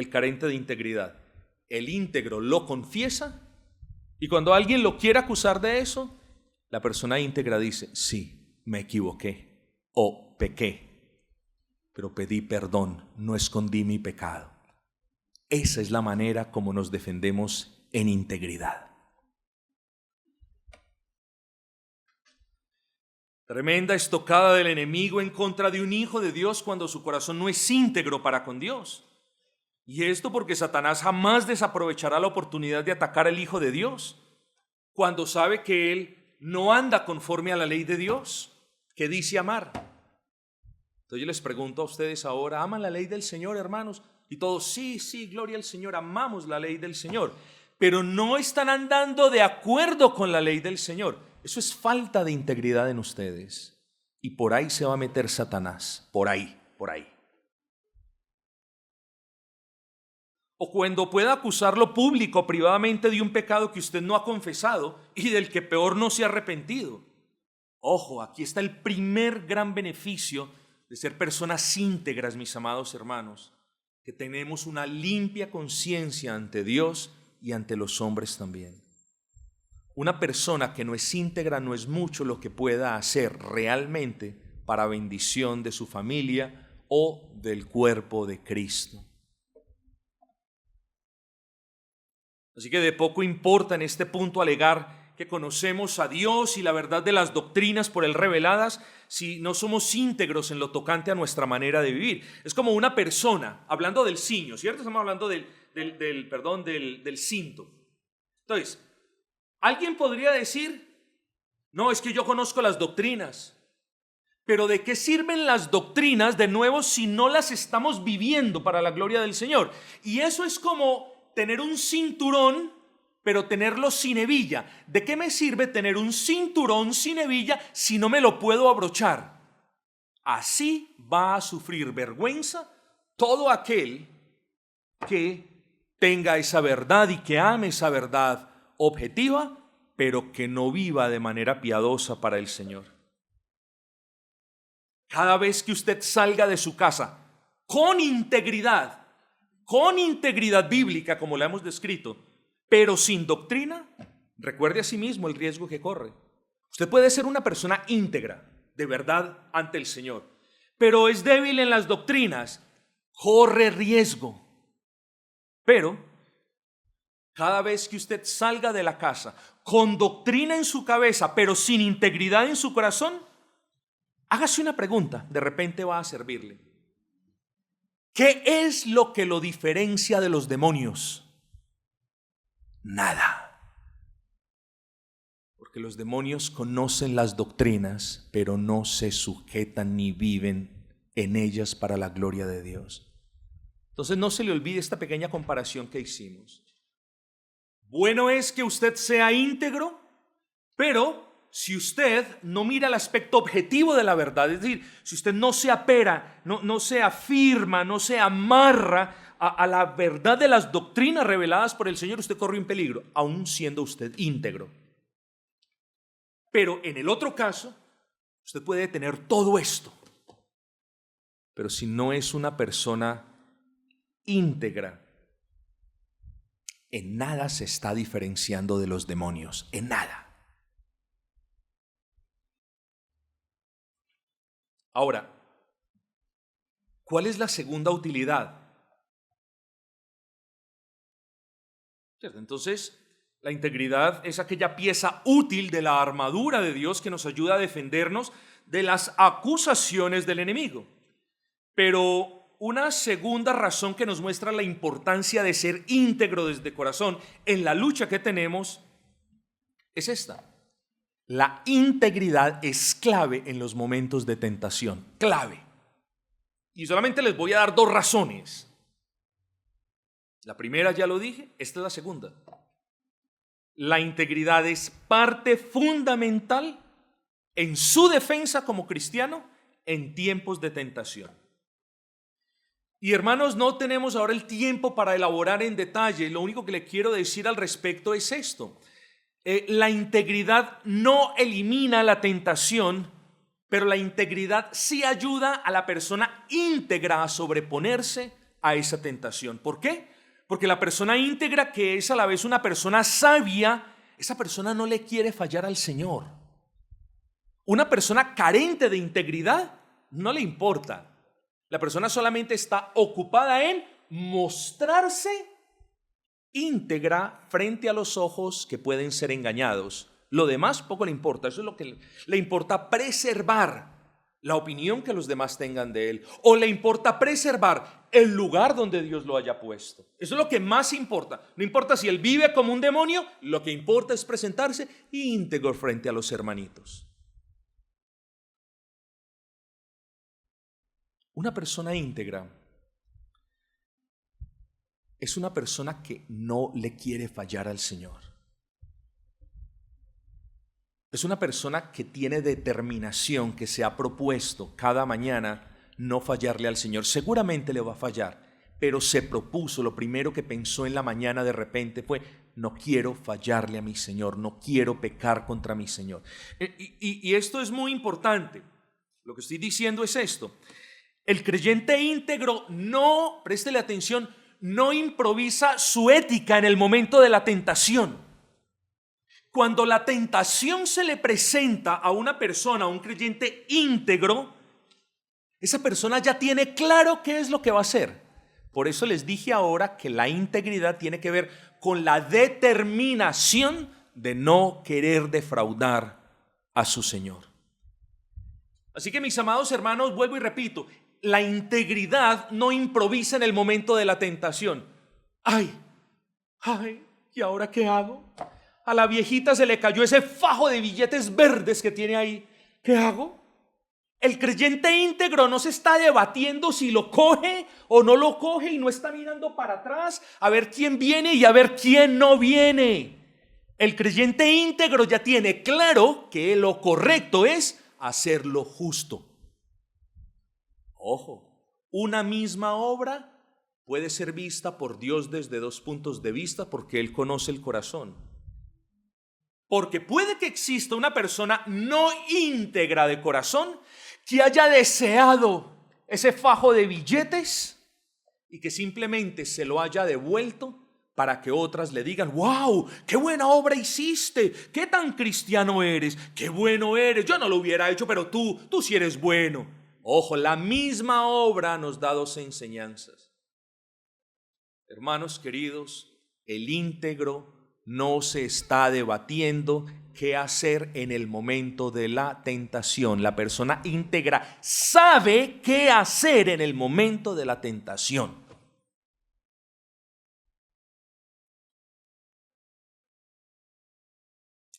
carente de integridad. El íntegro lo confiesa. Y cuando alguien lo quiere acusar de eso, la persona íntegra dice: sí, me equivoqué o pequé, pero pedí perdón, no escondí mi pecado. Esa es la manera como nos defendemos en integridad. Tremenda estocada del enemigo en contra de un hijo de Dios cuando su corazón no es íntegro para con Dios. Y esto porque Satanás jamás desaprovechará la oportunidad de atacar al Hijo de Dios cuando sabe que él no anda conforme a la ley de Dios, que dice amar. Entonces yo les pregunto a ustedes ahora: ¿aman la ley del Señor, hermanos? Y todos: sí, gloria al Señor, amamos la ley del Señor. Pero no están andando de acuerdo con la ley del Señor. Eso es falta de integridad en ustedes. Y por ahí se va a meter Satanás, por ahí. O cuando pueda acusarlo público o privadamente de un pecado que usted no ha confesado y del que peor no se ha arrepentido. Ojo, aquí está el primer gran beneficio de ser personas íntegras, mis amados hermanos, que tenemos una limpia conciencia ante Dios y ante los hombres también. Una persona que no es íntegra no es mucho lo que pueda hacer realmente para bendición de su familia o del cuerpo de Cristo. Así que de poco importa en este punto alegar que conocemos a Dios y la verdad de las doctrinas por él reveladas si no somos íntegros en lo tocante a nuestra manera de vivir. Es como una persona, hablando del ciño, ¿cierto? Estamos hablando del cinto. Entonces, alguien podría decir: no, es que yo conozco las doctrinas. Pero ¿de qué sirven las doctrinas, de nuevo, si no las estamos viviendo para la gloria del Señor? Y eso es como tener un cinturón pero tenerlo sin hebilla. ¿De qué me sirve tener un cinturón sin hebilla si no me lo puedo abrochar? Así va a sufrir vergüenza todo aquel que tenga esa verdad y que ame esa verdad objetiva, pero que no viva de manera piadosa para el Señor. Cada vez que usted salga de su casa con integridad bíblica, como la hemos descrito, pero sin doctrina, recuerde a sí mismo el riesgo que corre. Usted puede ser una persona íntegra, de verdad, ante el Señor, pero es débil en las doctrinas, corre riesgo. Pero cada vez que usted salga de la casa con doctrina en su cabeza, pero sin integridad en su corazón, hágase una pregunta, de repente va a servirle. ¿Qué es lo que lo diferencia de los demonios? Nada. Porque los demonios conocen las doctrinas, pero no se sujetan ni viven en ellas para la gloria de Dios. Entonces no se le olvide esta pequeña comparación que hicimos. Bueno es que usted sea íntegro, pero si usted no mira el aspecto objetivo de la verdad, es decir, si usted no se apera, no se afirma, no se amarra a la verdad de las doctrinas reveladas por el Señor, usted corre un peligro, aun siendo usted íntegro. Pero en el otro caso, usted puede tener todo esto, pero si no es una persona íntegra, en nada se está diferenciando de los demonios, en nada. Ahora, ¿cuál es la segunda utilidad? ¿Cierto? Entonces, la integridad es aquella pieza útil de la armadura de Dios que nos ayuda a defendernos de las acusaciones del enemigo. Pero una segunda razón que nos muestra la importancia de ser íntegro desde corazón en la lucha que tenemos es esta. La integridad es clave en los momentos de tentación, clave. Y solamente les voy a dar dos razones. La primera ya lo dije, esta es la segunda. La integridad es parte fundamental en su defensa como cristiano en tiempos de tentación. Y hermanos, no tenemos ahora el tiempo para elaborar en detalle. Lo único que le quiero decir al respecto es esto. La integridad no elimina la tentación, pero la integridad sí ayuda a la persona íntegra a sobreponerse a esa tentación. ¿Por qué? Porque la persona íntegra, que es a la vez una persona sabia, esa persona no le quiere fallar al Señor. Una persona carente de integridad no le importa. La persona solamente está ocupada en mostrarse íntegra frente a los ojos que pueden ser engañados. Lo demás poco le importa. Eso es lo que le importa, preservar la opinión que los demás tengan de él, o le importa preservar el lugar donde Dios lo haya puesto. Eso es lo que más importa. No importa si él vive como un demonio, lo que importa es presentarse íntegro frente a los hermanitos. Una persona íntegra es una persona que no le quiere fallar al Señor. Es una persona que tiene determinación, que se ha propuesto cada mañana no fallarle al Señor. Seguramente le va a fallar, pero se propuso, lo primero que pensó en la mañana de repente fue: no quiero fallarle a mi Señor, no quiero pecar contra mi Señor. Y esto es muy importante. Lo que estoy diciendo es esto. El creyente íntegro no, préstele atención, no improvisa su ética en el momento de la tentación. Cuando la tentación se le presenta a una persona, a un creyente íntegro, esa persona ya tiene claro qué es lo que va a hacer. Por eso les dije ahora que la integridad tiene que ver con la determinación de no querer defraudar a su Señor. Así que, mis amados hermanos, vuelvo y repito, la integridad no improvisa en el momento de la tentación. Ay, ¿y ahora qué hago? A la viejita se le cayó ese fajo de billetes verdes que tiene ahí. ¿Qué hago? El creyente íntegro no se está debatiendo si lo coge o no lo coge y no está mirando para atrás a ver quién viene y a ver quién no viene. El creyente íntegro ya tiene claro que lo correcto es hacer lo justo. Ojo, una misma obra puede ser vista por Dios desde dos puntos de vista porque Él conoce el corazón. Porque puede que exista una persona no íntegra de corazón que haya deseado ese fajo de billetes y que simplemente se lo haya devuelto para que otras le digan: wow, qué buena obra hiciste, qué tan cristiano eres, qué bueno eres, yo no lo hubiera hecho, pero tú sí eres bueno. Ojo, la misma obra nos da dos enseñanzas. Hermanos queridos, el íntegro no se está debatiendo qué hacer en el momento de la tentación. La persona íntegra sabe qué hacer en el momento de la tentación.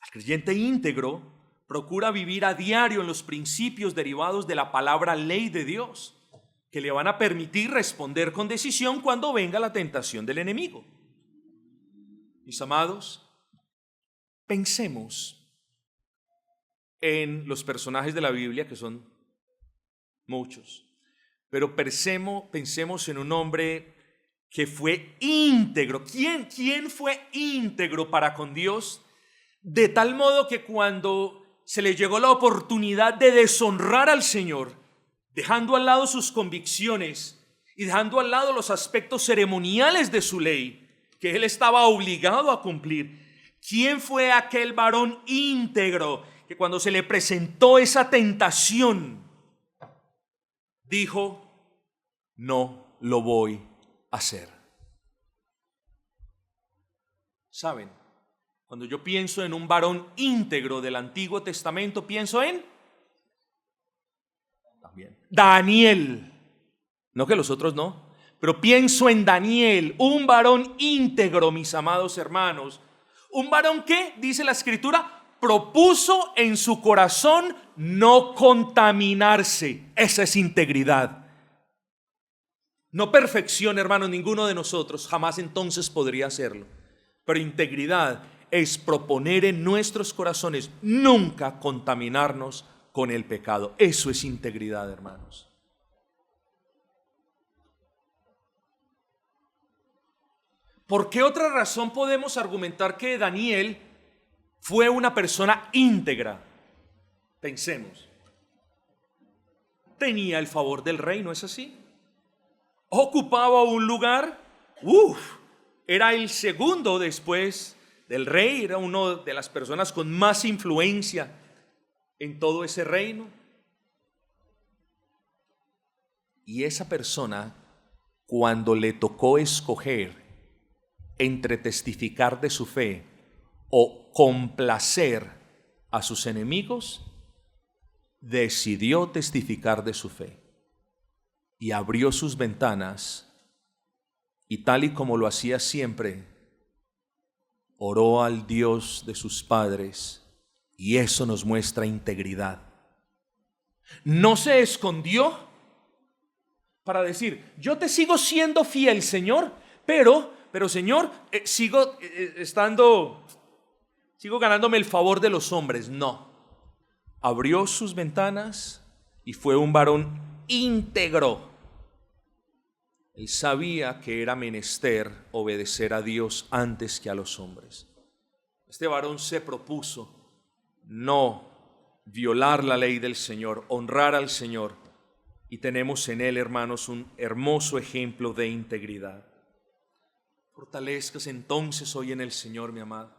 El creyente íntegro procura vivir a diario en los principios derivados de la palabra ley de Dios, que le van a permitir responder con decisión cuando venga la tentación del enemigo. Mis amados, pensemos en los personajes de la Biblia, que son muchos, pero pensemos en un hombre que fue íntegro. ¿Quién fue íntegro para con Dios? De tal modo que cuando se le llegó la oportunidad de deshonrar al Señor, dejando al lado sus convicciones y dejando al lado los aspectos ceremoniales de su ley, que él estaba obligado a cumplir, ¿quién fue aquel varón íntegro que cuando se le presentó esa tentación dijo: no lo voy a hacer? ¿Saben? Cuando yo pienso en un varón íntegro del Antiguo Testamento, pienso en también Daniel. No que los otros no, pero pienso en Daniel, un varón íntegro, mis amados hermanos. Un varón que, dice la Escritura, propuso en su corazón no contaminarse. Esa es integridad. No perfección, hermano, ninguno de nosotros jamás entonces podría hacerlo. Pero integridad es proponer en nuestros corazones nunca contaminarnos con el pecado. Eso es integridad, hermanos. ¿Por qué otra razón podemos argumentar que Daniel fue una persona íntegra? Pensemos. Tenía el favor del rey, ¿no es así? Ocupaba un lugar, era el segundo después del rey, era una de las personas con más influencia en todo ese reino. Y esa persona, cuando le tocó escoger entre testificar de su fe o complacer a sus enemigos, decidió testificar de su fe y abrió sus ventanas y, tal y como lo hacía siempre, oró al Dios de sus padres, y eso nos muestra integridad. No se escondió para decir: yo te sigo siendo fiel, Señor, pero Señor, sigo ganándome el favor de los hombres. No, abrió sus ventanas y fue un varón íntegro. Él sabía que era menester obedecer a Dios antes que a los hombres. Este varón se propuso no violar la ley del Señor, honrar al Señor, y tenemos en él, hermanos, un hermoso ejemplo de integridad. Fortalezcas entonces hoy en el Señor, mi amado.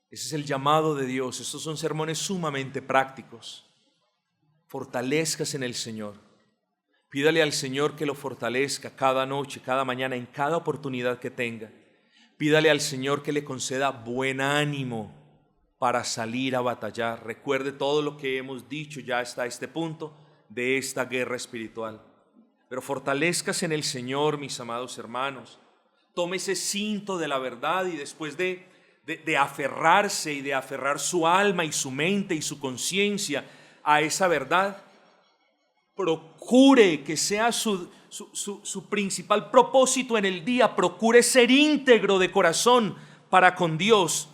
Ese es el llamado de Dios. Estos son sermones sumamente prácticos. Fortalezcas en el Señor. Pídale al Señor que lo fortalezca cada noche, cada mañana, en cada oportunidad que tenga. Pídale al Señor que le conceda buen ánimo para salir a batallar. Recuerde todo lo que hemos dicho ya hasta este punto de esta guerra espiritual. Pero fortalezcas en el Señor, mis amados hermanos. Tome ese cinto de la verdad y después de aferrarse y de aferrar su alma y su mente y su conciencia a esa verdad, procure que sea su principal propósito en el día, procure ser íntegro de corazón para con Dios,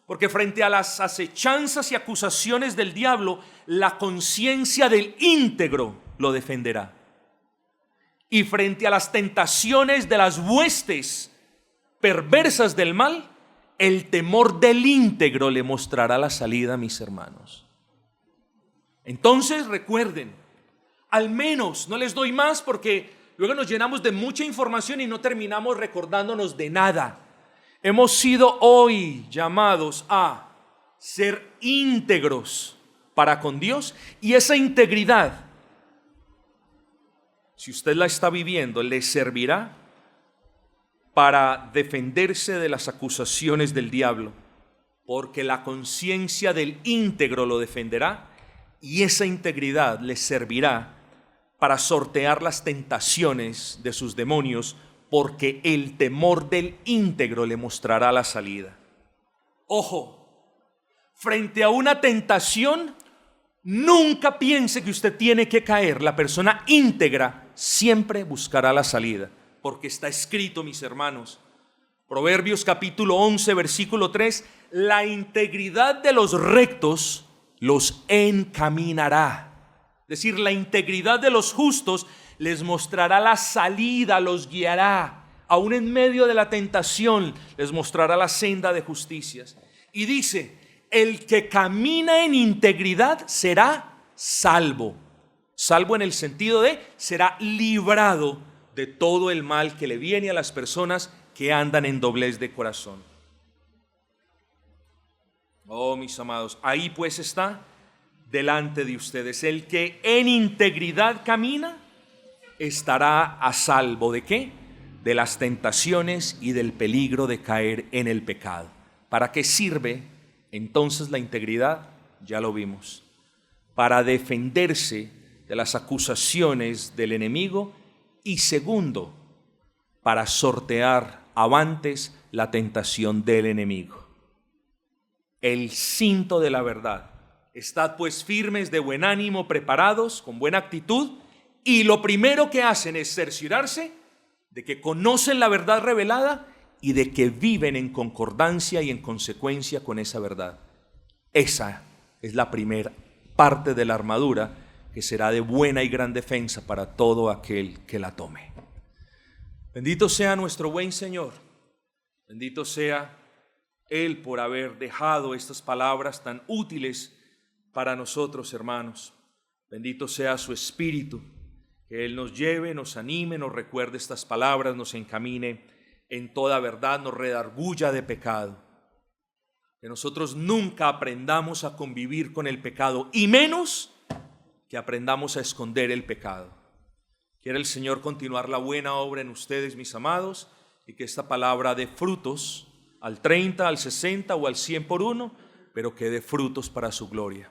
porque frente a las acechanzas y acusaciones del diablo, la conciencia del íntegro lo defenderá. Y frente a las tentaciones de las huestes perversas del mal, el temor del íntegro le mostrará la salida, mis hermanos. Entonces recuerden, al menos, no les doy más porque luego nos llenamos de mucha información y no terminamos recordándonos de nada. Hemos sido hoy llamados a ser íntegros para con Dios, y esa integridad, si usted la está viviendo, le servirá para defenderse de las acusaciones del diablo, porque la conciencia del íntegro lo defenderá, y esa integridad le servirá para sortear las tentaciones de sus demonios, porque el temor del íntegro le mostrará la salida. Ojo, frente a una tentación, nunca piense que usted tiene que caer. La persona íntegra siempre buscará la salida, porque está escrito, mis hermanos, Proverbios capítulo 11, versículo 3, la integridad de los rectos los encaminará. Es decir, la integridad de los justos les mostrará la salida, los guiará. Aún en medio de la tentación les mostrará la senda de justicias. Y dice, el que camina en integridad será salvo. Salvo en el sentido de será librado de todo el mal que le viene a las personas que andan en doblez de corazón. Oh, mis amados, ahí pues está delante de ustedes. El que en integridad camina estará a salvo. ¿De qué? De las tentaciones y del peligro de caer en el pecado. ¿Para qué sirve entonces la integridad? Ya lo vimos. Para defenderse de las acusaciones del enemigo, y segundo, para sortear avantes la tentación del enemigo. El cinto de la verdad. Estad pues firmes, de buen ánimo, preparados, con buena actitud, y lo primero que hacen es cerciorarse de que conocen la verdad revelada y de que viven en concordancia y en consecuencia con esa verdad. Esa es la primera parte de la armadura, que será de buena y gran defensa para todo aquel que la tome. Bendito sea nuestro buen Señor, bendito sea Él por haber dejado estas palabras tan útiles para nosotros, hermanos. Bendito sea su Espíritu, que Él nos lleve, nos anime, nos recuerde estas palabras, nos encamine en toda verdad, nos redarguya de pecado. Que nosotros nunca aprendamos a convivir con el pecado, y menos que aprendamos a esconder el pecado. Quiere el Señor continuar la buena obra en ustedes, mis amados, y que esta palabra dé frutos al 30, al 60 o al 100 por uno, pero que dé frutos para su gloria.